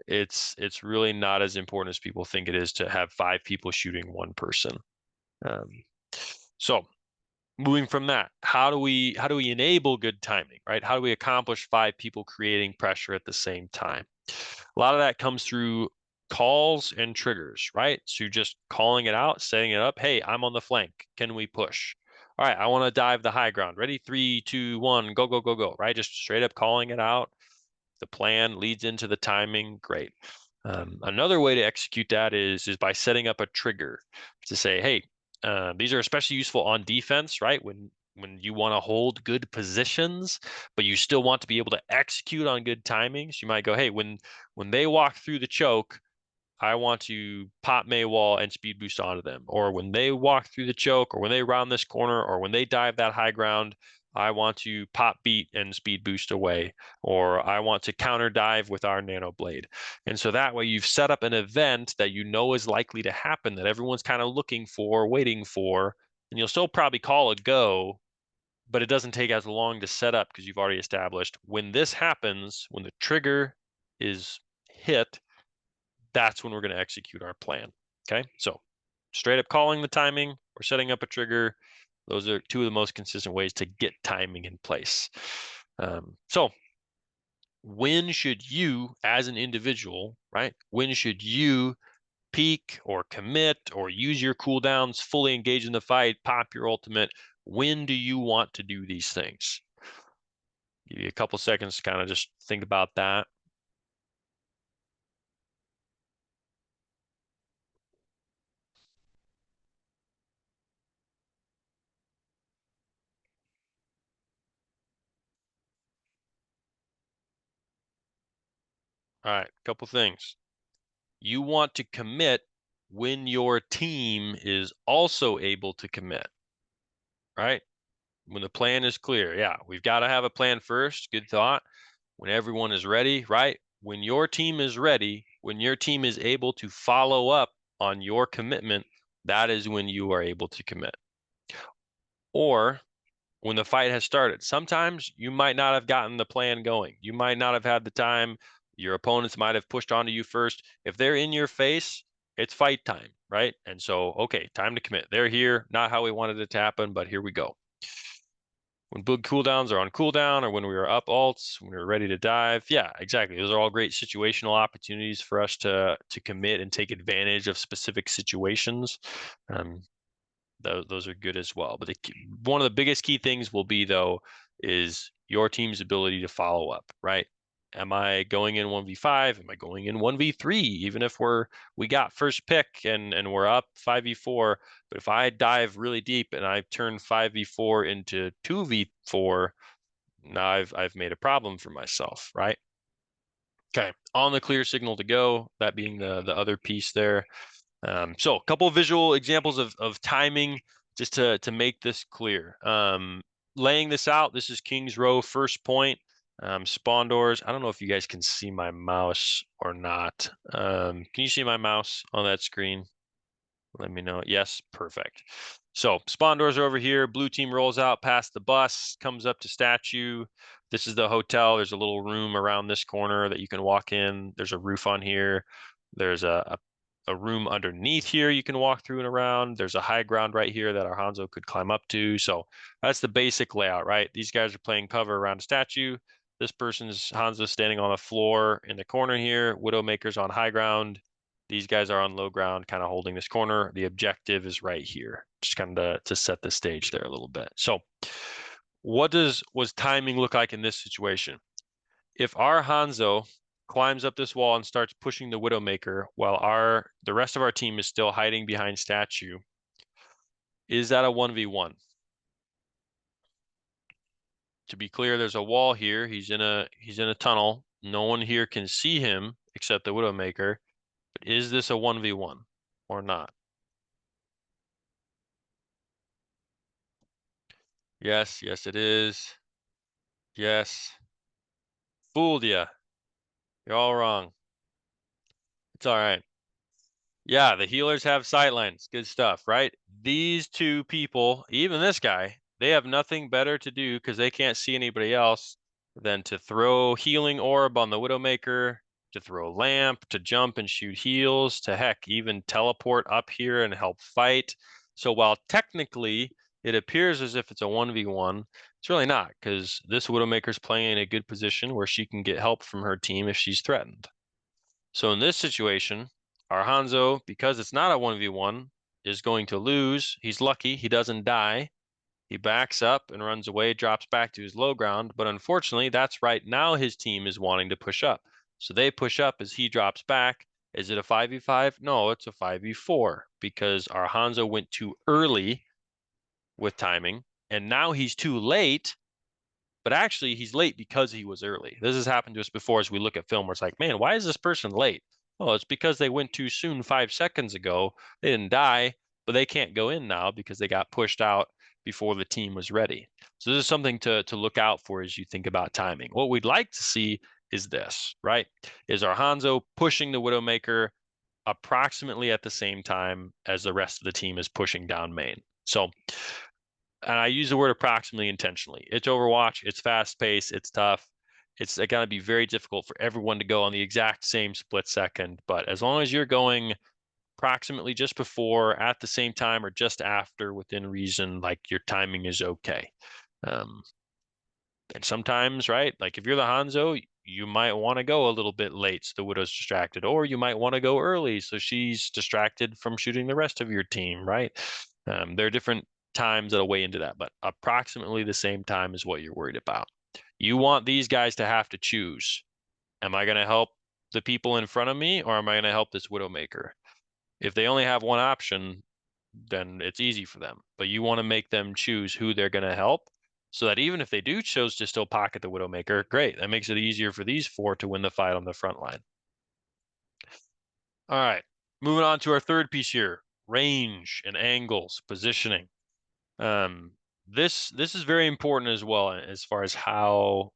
[SPEAKER 1] it's really not as important as people think it is to have 5 people shooting one person. Um, so moving from that, how do we enable good timing, right? How do we accomplish 5 people creating pressure at the same time? A lot of that comes through calls and triggers, right? So you're just calling it out, setting it up. Hey, I'm on the flank. Can we push? All right, I want to dive the high ground. Ready? 3, 2, 1, go, go, go, go, right? Just straight up calling it out. The plan leads into the timing. Great. Another way to execute that is by setting up a trigger to say, hey, these are especially useful on defense, right? When you want to hold good positions, but you still want to be able to execute on good timings, you might go, hey, when they walk through the choke, I want to pop Maywall and speed boost onto them. Or when they walk through the choke, or when they round this corner, or when they dive that high ground, I want to pop beat and speed boost away. Or I want to counter dive with our nano blade. And so that way you've set up an event that you know is likely to happen, that everyone's kind of looking for, waiting for, and you'll still probably call a go, but it doesn't take as long to set up because you've already established when this happens, when the trigger is hit, that's when we're going to execute our plan. Okay, so straight up calling the timing or setting up a trigger. Those are two of the most consistent ways to get timing in place. So when should you, as an individual, right? When should you peak or commit or use your cooldowns, fully engage in the fight, pop your ultimate? When do you want to do these things? Give you a couple seconds to kind of just think about that. All right, couple things. You want to commit when your team is also able to commit, right? When the plan is clear. Yeah, we've got to have a plan first. Good thought. When everyone is ready, right? When your team is ready, when your team is able to follow up on your commitment, that is when you are able to commit. Or when the fight has started. Sometimes you might not have gotten the plan going. You might not have had the time. Your opponents might have pushed onto you first. If they're in your face, it's fight time, right? And so, okay, time to commit. They're here, not how we wanted it to happen, but here we go. When big cooldowns are on cooldown, or when we were up alts, when we were ready to dive. Yeah, exactly. Those are all great situational opportunities for us to commit and take advantage of specific situations. Um, those are good as well. But one of the biggest key things will be, though, is your team's ability to follow up, right? Am I going in 1v5? Am I going in 1v3? Even if we got first pick and we're up 5v4, but if I dive really deep and I turn 5v4 into 2v4, now I've made a problem for myself, right? Okay, on the clear signal to go, that being the other piece there. So a couple of visual examples of timing just to make this clear. Laying this out, this is King's Row, first point, spawn doors. I don't know if you guys can see my mouse or not. Can you see my mouse on that screen? Let me know. Yes, perfect. So spawn doors are over here. Blue team rolls out past the bus, comes up to statue. This is the hotel. There's a little room around this corner that you can walk in. There's a roof on here. There's a room underneath here you can walk through and around. There's a high ground right here that our Hanzo could climb up to. So that's the basic layout, right? These guys are playing cover around a statue. This person's Hanzo standing on the floor in the corner here. Widowmaker's on high ground. These guys are on low ground, kind of holding this corner. The objective is right here, just kind of to set the stage there a little bit. So was timing look like in this situation? If our Hanzo climbs up this wall and starts pushing the Widowmaker while the rest of our team is still hiding behind statue, is that a 1v1? To be clear, there's a wall here. He's in a tunnel. No one here can see him except the Widowmaker. But is this a 1v1 or not? Yes, yes, it is. Yes. Fooled ya. You're all wrong. It's all right. Yeah, the healers have sightlines. Good stuff, right? These two people, even this guy, they have nothing better to do because they can't see anybody else than to throw healing orb on the Widowmaker, to throw lamp, to jump and shoot heals, to heck, even teleport up here and help fight. So while technically it appears as if it's a 1v1, it's really not because this Widowmaker's playing in a good position where she can get help from her team if she's threatened. So in this situation, Our Hanzo, because it's not a 1v1, is going to lose. He's lucky he doesn't die. He backs up and runs away, drops back to his low ground. But unfortunately, that's right now his team is wanting to push up. So they push up as he drops back. Is it a 5v5? No, it's a 5v4 because our Hanzo went too early with timing. And now he's too late, but actually he's late because he was early. This has happened to us before as we look at film where it's like, man, why is this person late? Oh, it's because they went too soon 5 seconds ago. They didn't die, but they can't go in now because they got pushed out before the team was ready. So this is something to look out for as you think about timing. What we'd like to see is this, right? Is our Hanzo pushing the Widowmaker approximately at the same time as the rest of the team is pushing down main. So, and I use the word approximately intentionally. It's Overwatch, it's fast paced, it's tough. It's going to be very difficult for everyone to go on the exact same split second. But as long as you're going approximately just before, at the same time, or just after within reason, like your timing is okay. Um, and sometimes, right, like if you're the Hanzo, you might want to go a little bit late so the Widow's distracted, or you might want to go early so she's distracted from shooting the rest of your team, right? There are different times that'll weigh into that, but approximately the same time is what you're worried about. You want these guys to have to choose. Am I going to help the people in front of me, or am I going to help this Widowmaker? If they only have one option, then it's easy for them. But you want to make them choose who they're going to help so that even if they do choose to still pocket the Widowmaker, great. That makes it easier for these four to win the fight on the front line. All right, moving on to our third piece here, range and angles, positioning. Um, this is very important as well as far as how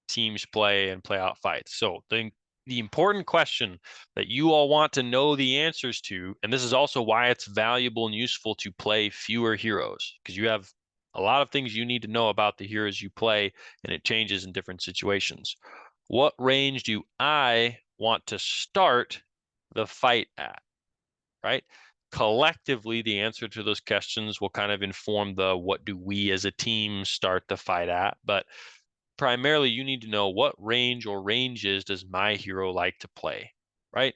[SPEAKER 1] teams play and play out fights. So the important question that you all want to know the answers to, and this is also why it's valuable and useful to play fewer heroes, because you have a lot of things you need to know about the heroes you play, and it changes in different situations. What range do I want to start the fight at, right? Collectively, the answer to those questions will kind of inform the what do we as a team start the fight at. But primarily, you need to know what range or ranges does my hero like to play, right?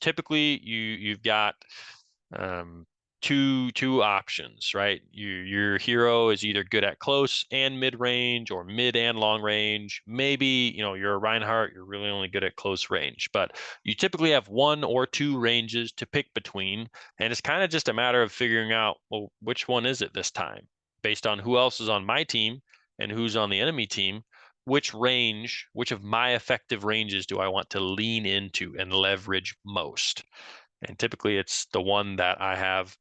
[SPEAKER 1] Typically, you've got um, two options, right? Your hero is either good at close and mid range, or mid and long range. Maybe you're a Reinhardt, you're really only good at close range, but you typically have one or two ranges to pick between, and it's kind of just a matter of figuring out, well, which one is it this time, based on who else is on my team and who's on the enemy team. Which of my effective ranges do I want to lean into and leverage most? And typically it's the one that I have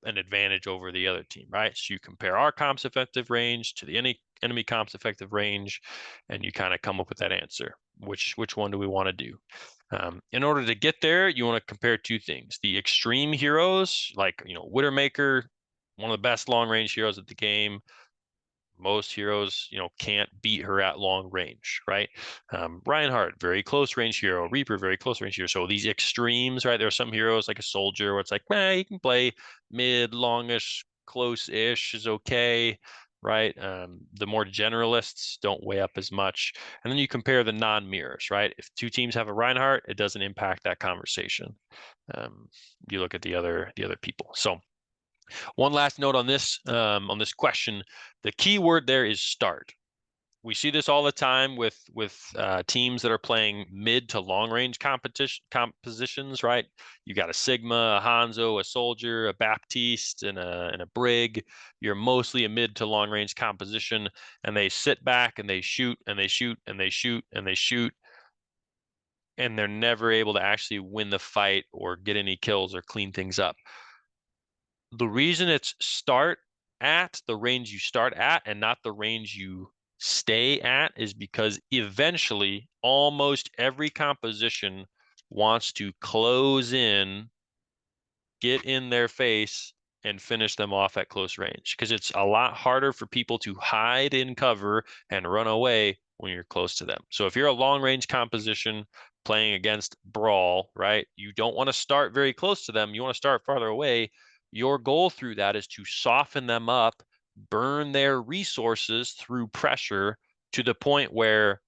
[SPEAKER 1] an advantage over the other team, right? So you compare our comp's effective range to the enemy comp's effective range, and you kind of come up with that answer. Which one do we want to do? In order to get there, you want to compare two things. The extreme heroes, like Widowmaker, one of the best long range heroes of the game. Most heroes, can't beat her at long range, right? Reinhardt, very close range hero. Reaper, very close range hero. So these extremes, right? There are some heroes like a soldier where it's like, you can play mid, longish, close-ish is okay, right? The more generalists don't weigh up as much. And then you compare the non-mirrors, right? If two teams have a Reinhardt, it doesn't impact that conversation. You look at the other people. So one last note on this question. The key word there is start. We see this all the time with teams that are playing mid to long range compositions, right? You got a Sigma, a Hanzo, a Soldier, a Baptiste, and a Brig. You're mostly a mid to long range composition, and they sit back and they shoot and they shoot and they shoot and they shoot, and they're never able to actually win the fight or get any kills or clean things up. The reason it's start at the range you start at and not the range you stay at is because eventually almost every composition wants to close in, get in their face, and finish them off at close range, because it's a lot harder for people to hide in cover and run away when you're close to them. So if you're a long range composition playing against Brawl, right, you don't want to start very close to them. You want to start farther away. Your goal through that is to soften them up, burn their resources through pressure to the point where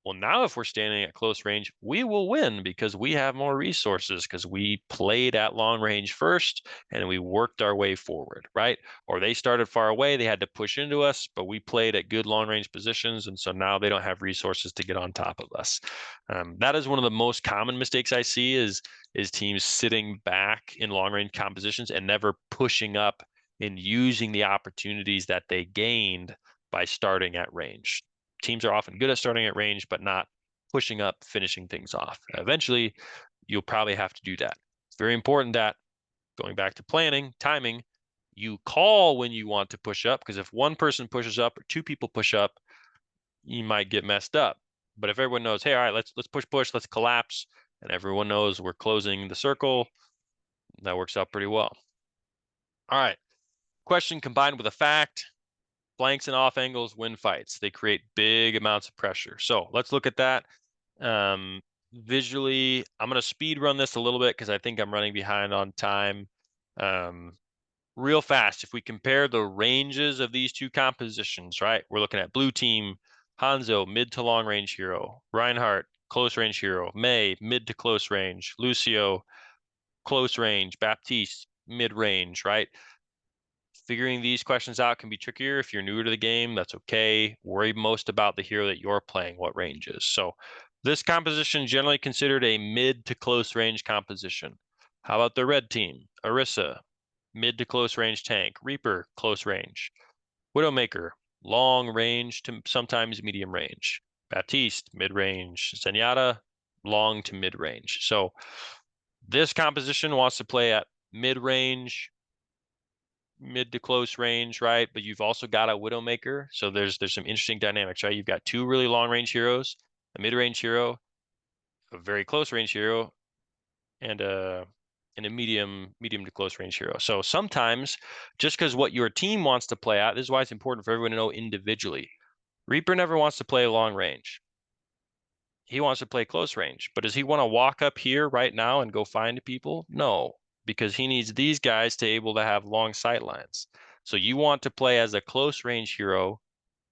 [SPEAKER 1] Well, now if we're standing at close range, we will win because we have more resources because we played at long range first and we worked our way forward, right? Or they started far away, they had to push into us, but we played at good long range positions. And so now they don't have resources to get on top of us. That is one of the most common mistakes I see is teams sitting back in long range compositions and never pushing up and using the opportunities that they gained by starting at range. Teams are often good at starting at range, but not pushing up, finishing things off. Eventually, you'll probably have to do that. It's very important that, going back to planning, timing, you call when you want to push up, because if one person pushes up or two people push up, you might get messed up. But if everyone knows, hey, all right, let's push, let's collapse, and everyone knows we're closing the circle, that works out pretty well. All right. Question combined with a fact. Blanks and off angles win fights. They create big amounts of pressure. So let's look at that. Visually, I'm going to speed run this a little bit because I think I'm running behind on time. Real fast, if we compare the ranges of these two compositions, right? We're looking at blue team, Hanzo, mid to long range hero, Reinhardt, close range hero, Mei, mid to close range, Lucio, close range, Baptiste, mid range, right? Figuring these questions out can be trickier. If you're newer to the game, that's okay. Worry most about the hero that you're playing, what range is. So this composition is generally considered a mid to close range composition. How about the red team? Orisa, mid to close range tank. Reaper, close range. Widowmaker, long range to sometimes medium range. Baptiste, mid range. Zenyatta, long to mid range. So this composition wants to play at mid range, mid to close range, right? But you've also got a Widowmaker. So there's some interesting dynamics, right? You've got two really long range heroes, a mid range hero, a very close range hero, and a medium to close range hero. So sometimes just because what your team wants to play at, this is why it's important for everyone to know individually. Reaper never wants to play long range. He wants to play close range. But does he want to walk up here right now and go find people? No, because he needs these guys to able to have long sight lines. So you want to play as a close range hero,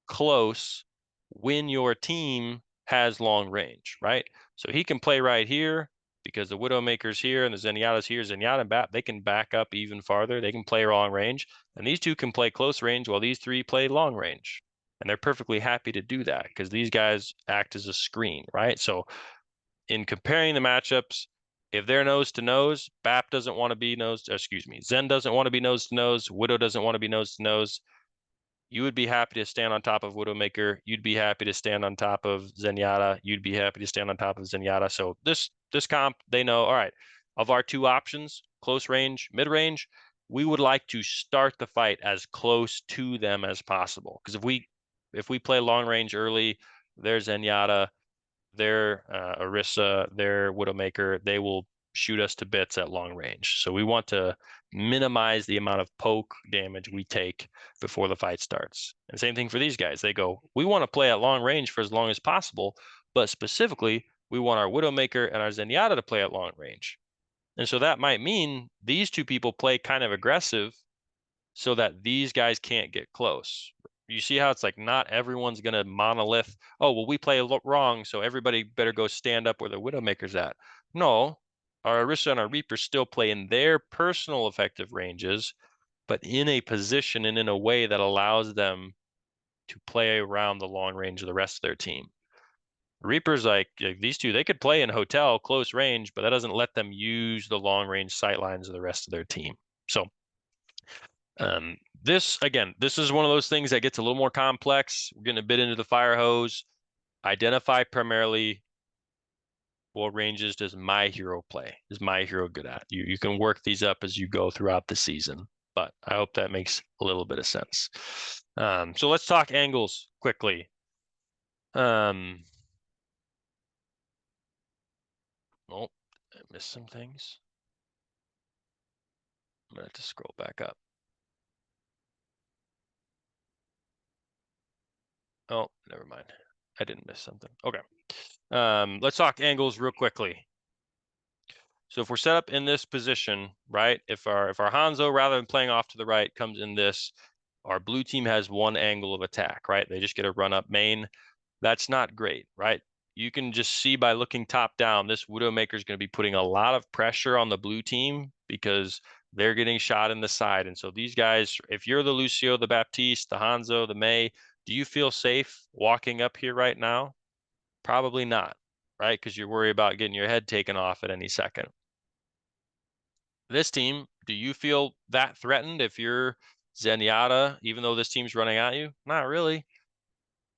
[SPEAKER 1] close, when your team has long range, right? So he can play right here because the Widowmaker's here and the Zenyatta's here. Zenyatta and Bat, they can back up even farther. They can play long range. And these two can play close range while these three play long range. And they're perfectly happy to do that because these guys act as a screen, right? So in comparing the matchups, if they're nose to nose, Bap doesn't want to be Zen doesn't want to be nose to nose, Widow doesn't want to be nose to nose. You would be happy to stand on top of Widowmaker. You'd be happy to stand on top of Zenyatta. You'd be happy to stand on top of Zenyatta. So this comp, they know, all right, of our two options, close range, mid range, we would like to start the fight as close to them as possible. Because if we play long range early, there's Zenyatta, their Orisa, their Widowmaker, they will shoot us to bits at long range. So we want to minimize the amount of poke damage we take before the fight starts. And same thing for these guys. They go, we want to play at long range for as long as possible, but specifically, we want our Widowmaker and our Zenyatta to play at long range. And so that might mean these two people play kind of aggressive so that these guys can't get close. You see how it's like not everyone's going to monolith, oh, well, we play wrong, so everybody better go stand up where the Widowmaker's at. No, our Orisa and our Reaper still play in their personal effective ranges, but in a position and in a way that allows them to play around the long range of the rest of their team. Reaper's like these two, they could play in hotel close range, but that doesn't let them use the long range sight lines of the rest of their team. So this is one of those things that gets a little more complex. We're getting a bit into the fire hose. Identify primarily what ranges does my hero play? Is my hero good at? You can work these up as you go throughout the season, but I hope that makes a little bit of sense. So let's talk angles quickly. Oh, I missed some things. I'm gonna have to scroll back up. Oh, never mind. I didn't miss something. Okay. Let's talk angles real quickly. So if we're set up in this position, right? If our Hanzo, rather than playing off to the right, comes in this, our blue team has one angle of attack, right? They just get a run up main. That's not great, right? you can just see by looking top down, this Widowmaker is going to be putting a lot of pressure on the blue team because they're getting shot in the side. And so these guys, if you're the Lucio, the Baptiste, the Hanzo, the Mei, do you feel safe walking up here right now? Probably not, right? Because you're worried about getting your head taken off at any second. This team, do you feel that threatened if you're Zenyatta, even though this team's running at you? Not really.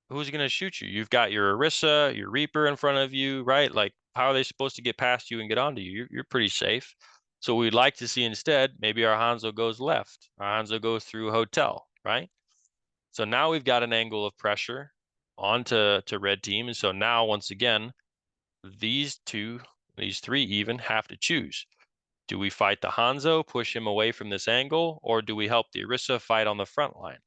[SPEAKER 1] Who's going to shoot you? You've got your Orisa, your Reaper in front of you, right? Like, how are they supposed to get past you and get onto you? You're pretty safe. So we'd like to see instead, maybe our Hanzo goes left. Our Hanzo goes through Hotel, right? So now we've got an angle of pressure onto red team. And so now, once again, these three even have to choose. Do we fight the Hanzo, push him away from this angle, or do we help the Orisa fight on the front line?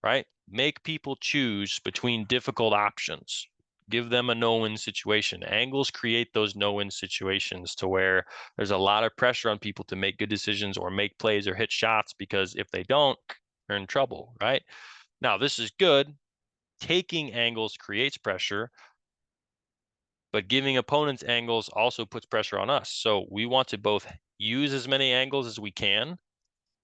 [SPEAKER 1] Right? Make people choose between difficult options. Give them a no-win situation. Angles create those no-win situations to where there's a lot of pressure on people to make good decisions or make plays or hit shots, because if they don't, they're in trouble, right? Now, this is good. Taking angles creates pressure, but giving opponents angles also puts pressure on us. So we want to both use as many angles as we can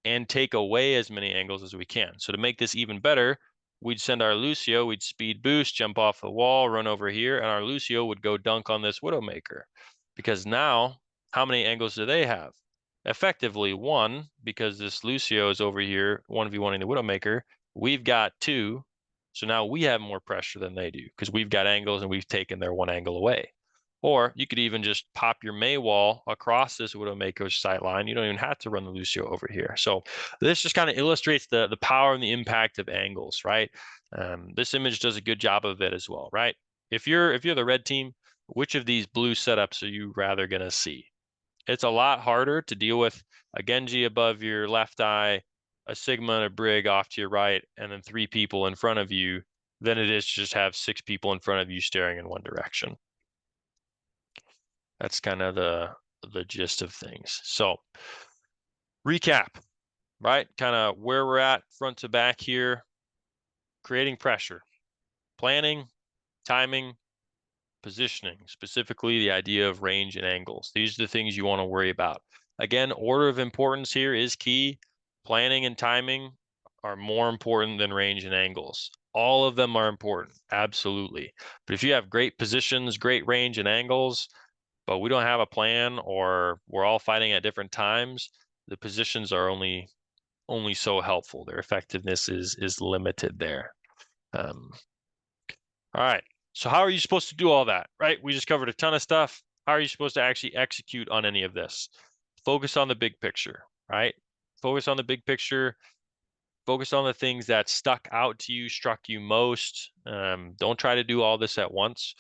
[SPEAKER 1] and take away as many angles as we can. So to make this even better, we'd send our Lucio, we'd speed boost, jump off the wall, run over here, and our Lucio would go dunk on this Widowmaker. Because now, how many angles do they have? Effectively one, because this Lucio is over here, 1v1ing the Widowmaker. We've got two, so now we have more pressure than they do, because we've got angles and we've taken their one angle away. Or you could even just pop your Mei wall across this Widowmaker's sight line. You don't even have to run the Lucio over here. So this just kind of illustrates the power and the impact of angles, right? This image does a good job of it as well, right? If you're the red team, which of these blue setups are you rather going to see? It's a lot harder to deal with a Genji above your left eye, a Sigma and a Brig off to your right, and then three people in front of you than it is to just have six people in front of you staring in one direction. That's kind of the gist of things. So recap, right? Kind of where we're at front to back here, creating pressure, planning, timing, positioning, specifically the idea of range and angles. These are the things you want to worry about. Again, order of importance here is key. Planning and timing are more important than range and angles. All of them are important, absolutely. But if you have great positions, great range and angles, but we don't have a plan, or we're all fighting at different times, the positions are only so helpful. Their effectiveness is limited there. All right. So how are you supposed to do all that, right? We just covered a ton of stuff. How are you supposed to actually execute on any of this? Focus on the big picture, right? Focus on the big picture. Focus on the things that stuck out to you, struck you most. Don't try to do all this at once.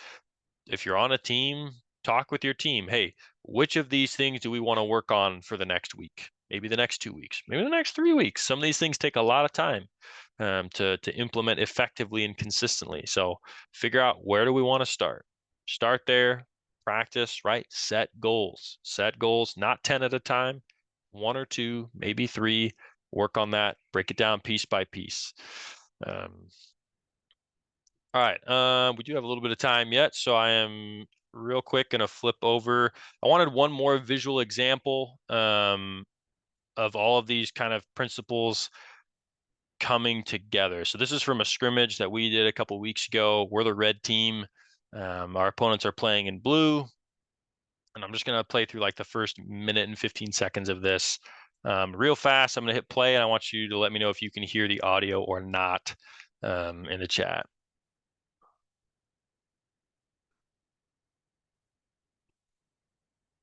[SPEAKER 1] If you're on a team, talk with your team. Hey, which of these things do we want to work on for the next week? Maybe the next 2 weeks, maybe the next 3 weeks. Some of these things take a lot of time to implement effectively and consistently. So figure out, where do we want to start? Start there, practice, right? Set goals. Set goals, not 10 at a time, one or two, maybe three. Work on that, break it down piece by piece. All right, we do have a little bit of time yet, so I am real quick gonna flip over. I wanted one more visual example of all of these kind of principles coming together. So this is from a scrimmage that we did a couple weeks ago. We're the red team. Our opponents are playing in blue, and I'm just gonna play through like the first minute and 15 seconds of this real fast. I'm gonna hit play, and I want you to let me know if you can hear the audio or not in the chat.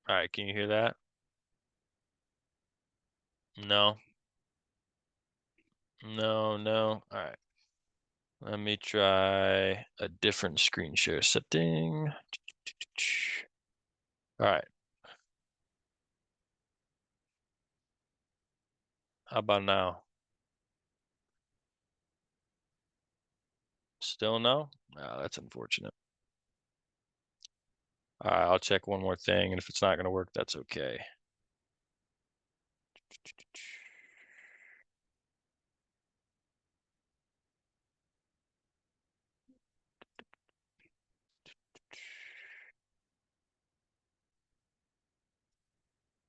[SPEAKER 1] All right, can you hear that? No. No, no. All right. Let me try a different screen share setting. All right. How about now? Still no? Oh, that's unfortunate. All right, I'll check one more thing, and if it's not going to work, that's okay.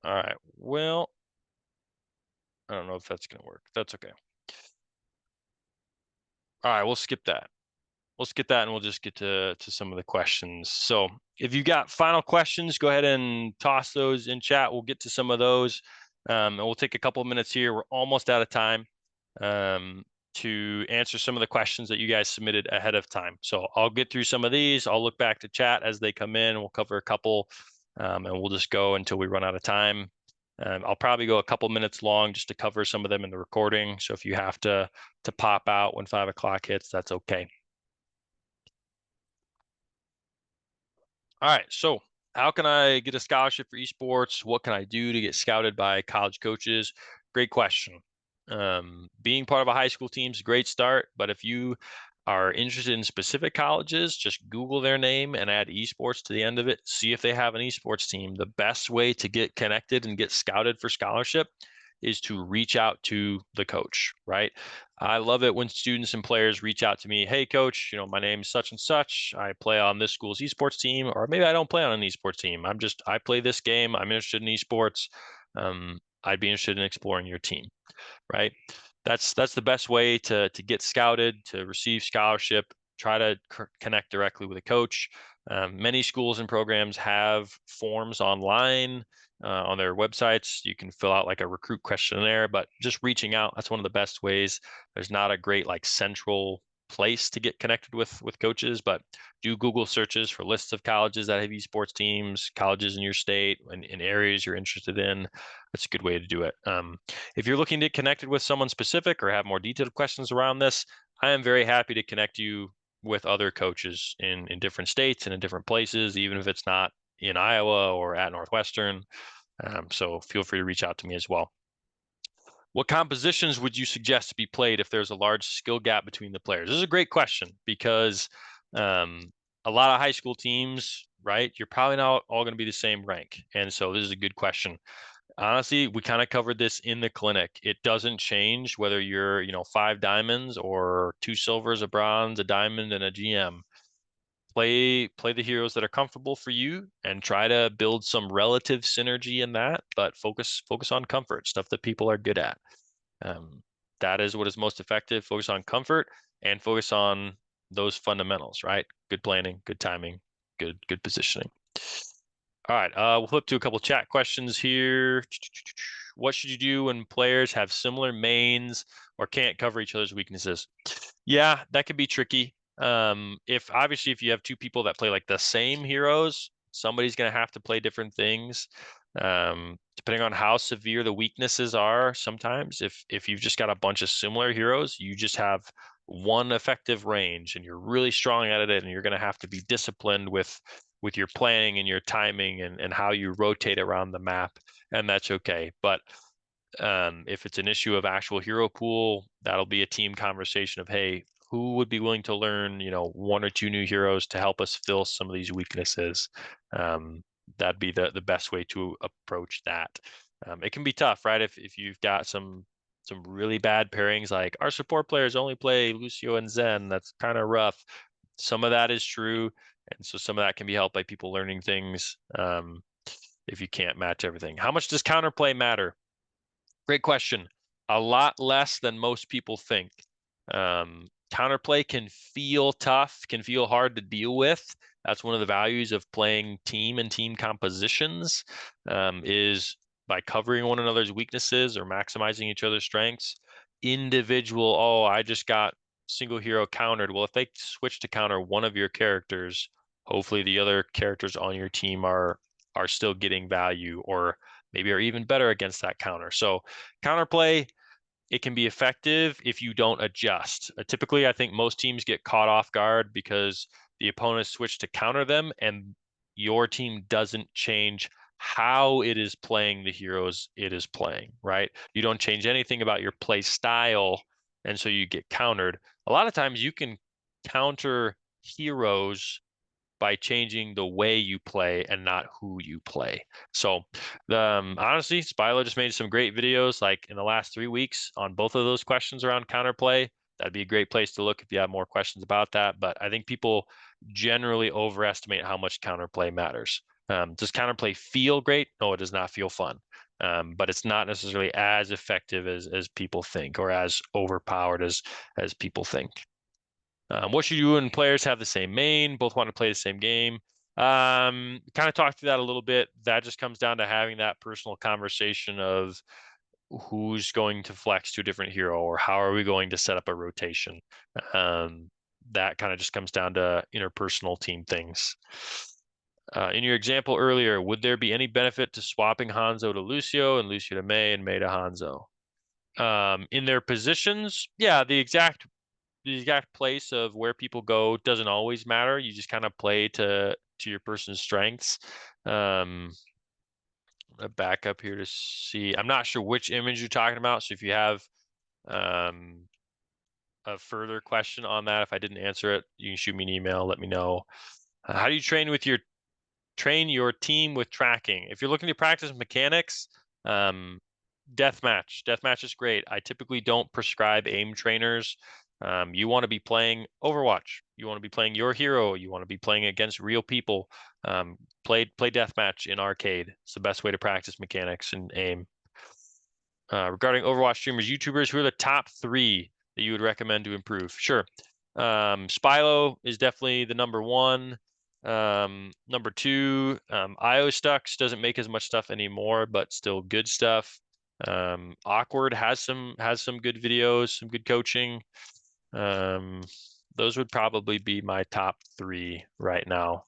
[SPEAKER 1] All right. Well, I don't know if that's going to work. That's okay. All right, we'll skip that. We'll skip that and we'll just get to some of the questions. So if you've got final questions, go ahead and toss those in chat. We'll get to some of those. And we'll take a couple of minutes here. We're almost out of time to answer some of the questions that you guys submitted ahead of time. So I'll get through some of these. I'll look back to chat as they come in. We'll cover a couple and we'll just go until we run out of time. I'll probably go a couple minutes long just to cover some of them in the recording. So if you have to pop out when 5 o'clock hits, that's okay. All right, so how can I get a scholarship for esports? What can I do to get scouted by college coaches? Great question. Being part of a high school team is a great start, but if you are interested in specific colleges, just Google their name and add esports to the end of it. See if they have an esports team. The best way to get connected and get scouted for scholarship is to reach out to the coach, right? I love it when students and players reach out to me. Hey, coach, my name is such and such. I play on this school's esports team, or maybe I don't play on an esports team. I play this game. I'm interested in esports. I'd be interested in exploring your team, right? That's the best way to get scouted, to receive scholarship. Try to connect directly with a coach. Many schools and programs have forms online on their websites. You can fill out like a recruit questionnaire, but just reaching out, that's one of the best ways. There's not a great like central place to get connected with coaches, but do Google searches for lists of colleges that have esports teams, colleges in your state and in areas you're interested in. That's a good way to do it. If you're looking to get connected with someone specific or have more detailed questions around this, I am very happy to connect you with other coaches in different states and in different places, even if it's not in Iowa or at Northwestern. So feel free to reach out to me as well. What compositions would you suggest to be played if there's a large skill gap between the players? This is a great question because a lot of high school teams, right? You're probably not all going to be the same rank. And so this is a good question. Honestly, we kind of covered this in the clinic. It doesn't change whether you're, 5 diamonds or 2 silvers, a bronze, a diamond, and a GM. Play the heroes that are comfortable for you and try to build some relative synergy in that, but focus on comfort, stuff that people are good at. That is what is most effective. Focus on comfort and focus on those fundamentals, right? Good planning, good timing, good positioning. All right, we'll flip to a couple chat questions here. What should you do when players have similar mains or can't cover each other's weaknesses? Yeah, that could be tricky. If you have 2 people that play like the same heroes, somebody's gonna have to play different things. Depending on how severe the weaknesses are, sometimes if you've just got a bunch of similar heroes, you just have one effective range and you're really strong at it, and you're gonna have to be disciplined with your planning and your timing and how you rotate around the map, and that's okay. But if it's an issue of actual hero pool, that'll be a team conversation of, hey, who would be willing to learn, 1 or 2 new heroes to help us fill some of these weaknesses? That'd be the best way to approach that. It can be tough, right? If you've got some really bad pairings, like our support players only play Lucio and Zen, that's kind of rough. Some of that is true, and so some of that can be helped by people learning things. If you can't match everything, how much does counterplay matter? Great question. A lot less than most people think. Counterplay can feel tough, can feel hard to deal with. That's one of the values of playing team and team compositions, is by covering one another's weaknesses or maximizing each other's strengths. Individual, oh, I just got single hero countered. Well, if they switch to counter one of your characters, hopefully the other characters on your team are still getting value, or maybe are even better against that counter. So counterplay, it can be effective if you don't adjust. Typically, I think most teams get caught off guard because the opponents switch to counter them and your team doesn't change how it is playing the heroes it is playing, right? You don't change anything about your play style, and so you get countered. A lot of times you can counter heroes by changing the way you play and not who you play. So honestly, Spilo just made some great videos like in the last 3 weeks on both of those questions around counterplay. That'd be a great place to look if you have more questions about that. But I think people generally overestimate how much counterplay matters. Does counterplay feel great? No, it does not feel fun. But it's not necessarily as effective as people think, or as overpowered as people think. What should you and players have the same main? Both want to play the same game. Kind of talked through that a little bit. That just comes down to having that personal conversation of who's going to flex to a different hero, or how are we going to set up a rotation. That kind of just comes down to interpersonal team things. In your example earlier, would there be any benefit to swapping Hanzo to Lucio and Lucio to Mei and Mei to Hanzo? In their positions, yeah, the exact place of where people go doesn't always matter. You just kind of play to your person's strengths. Back up here to see. I'm not sure which image you're talking about. So if you have a further question on that, if I didn't answer it, you can shoot me an email. Let me know. How do you train your team with tracking? If you're looking to practice mechanics, deathmatch. Deathmatch is great. I typically don't prescribe aim trainers. You want to be playing Overwatch. You want to be playing your hero. You want to be playing against real people. Play deathmatch in arcade. It's the best way to practice mechanics and aim. Regarding Overwatch streamers, YouTubers, who are the top 3 that you would recommend to improve? Sure. Spylo is definitely the number 1. Number 2, IO Stux doesn't make as much stuff anymore, but still good stuff. Awkward has some good videos, some good coaching. Those would probably be my top 3 right now.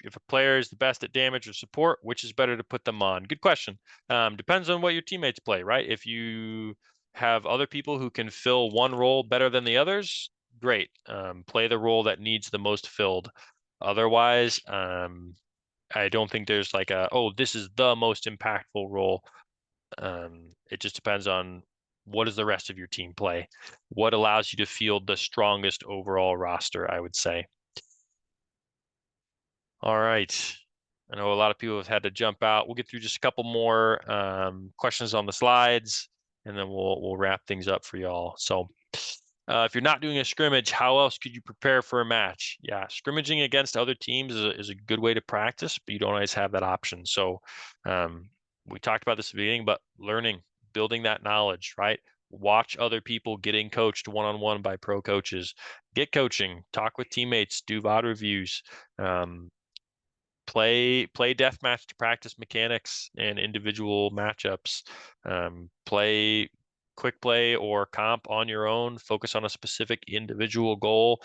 [SPEAKER 1] If a player is the best at damage or support, which is better to put them on? Good question. Depends on what your teammates play, right? If you have other people who can fill one role better than the others, great. Play the role that needs the most filled. Otherwise, I don't think there's like this is the most impactful role. It just depends on what does the rest of your team play? What allows you to field the strongest overall roster, I would say. All right. I know a lot of people have had to jump out. We'll get through just a couple more questions on the slides, and then we'll wrap things up for y'all. So if you're not doing a scrimmage, how else could you prepare for a match? Yeah, scrimmaging against other teams is a good way to practice, but you don't always have that option. So we talked about this at the beginning, but learning, building that knowledge, right? Watch other people getting coached one-on-one by pro coaches. Get coaching, talk with teammates, do VOD reviews. Play deathmatch to practice mechanics and individual matchups. Play quick play or comp on your own. Focus on a specific individual goal.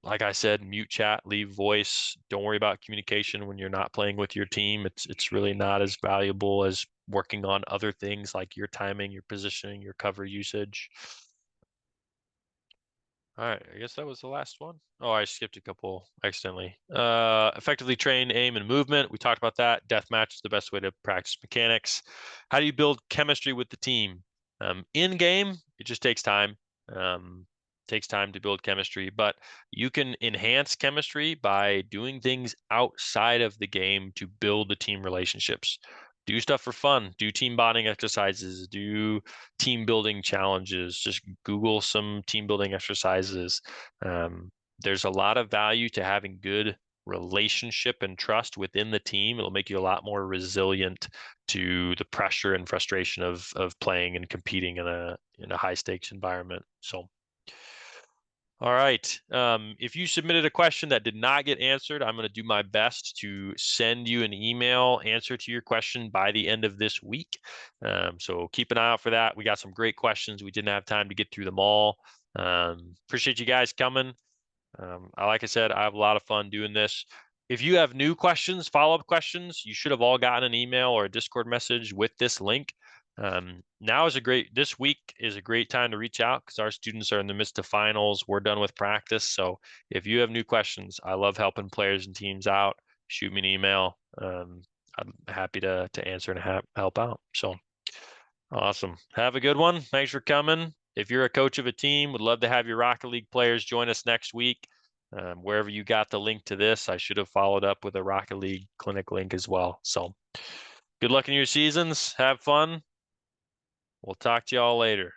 [SPEAKER 1] Like I said, mute chat, leave voice. Don't worry about communication when you're not playing with your team. It's really not as valuable as working on other things like your timing, your positioning, your cover usage. All right, I guess that was the last one. Oh, I skipped a couple accidentally. Effectively train aim and movement. We talked about that. Deathmatch is the best way to practice mechanics. How do you build chemistry with the team? In game, it just takes time. Takes time to build chemistry, but you can enhance chemistry by doing things outside of the game to build the team relationships. Do stuff for fun. Do team bonding exercises. Do team building challenges. Just Google some team building exercises. There's a lot of value to having good relationship and trust within the team. It'll make you a lot more resilient to the pressure and frustration of playing and competing in a high stakes environment. So all right. If you submitted a question that did not get answered, I'm going to do my best to send you an email answer to your question by the end of this week. So keep an eye out for that. We got some great questions. We didn't have time to get through them all. Appreciate you guys coming. Like I said, I have a lot of fun doing this. If you have new questions, follow-up questions, you should have all gotten an email or a Discord message with this link. This week is a great time to reach out because our students are in the midst of finals. We're done with practice. So if you have new questions, I love helping players and teams out. Shoot me an email. I'm happy to answer and help out. So awesome. Have a good one. Thanks for coming. If you're a coach of a team, would love to have your Rocket League players join us next week. Wherever you got the link to this, I should have followed up with a Rocket League clinic link as well. So good luck in your seasons. Have fun. We'll talk to y'all later.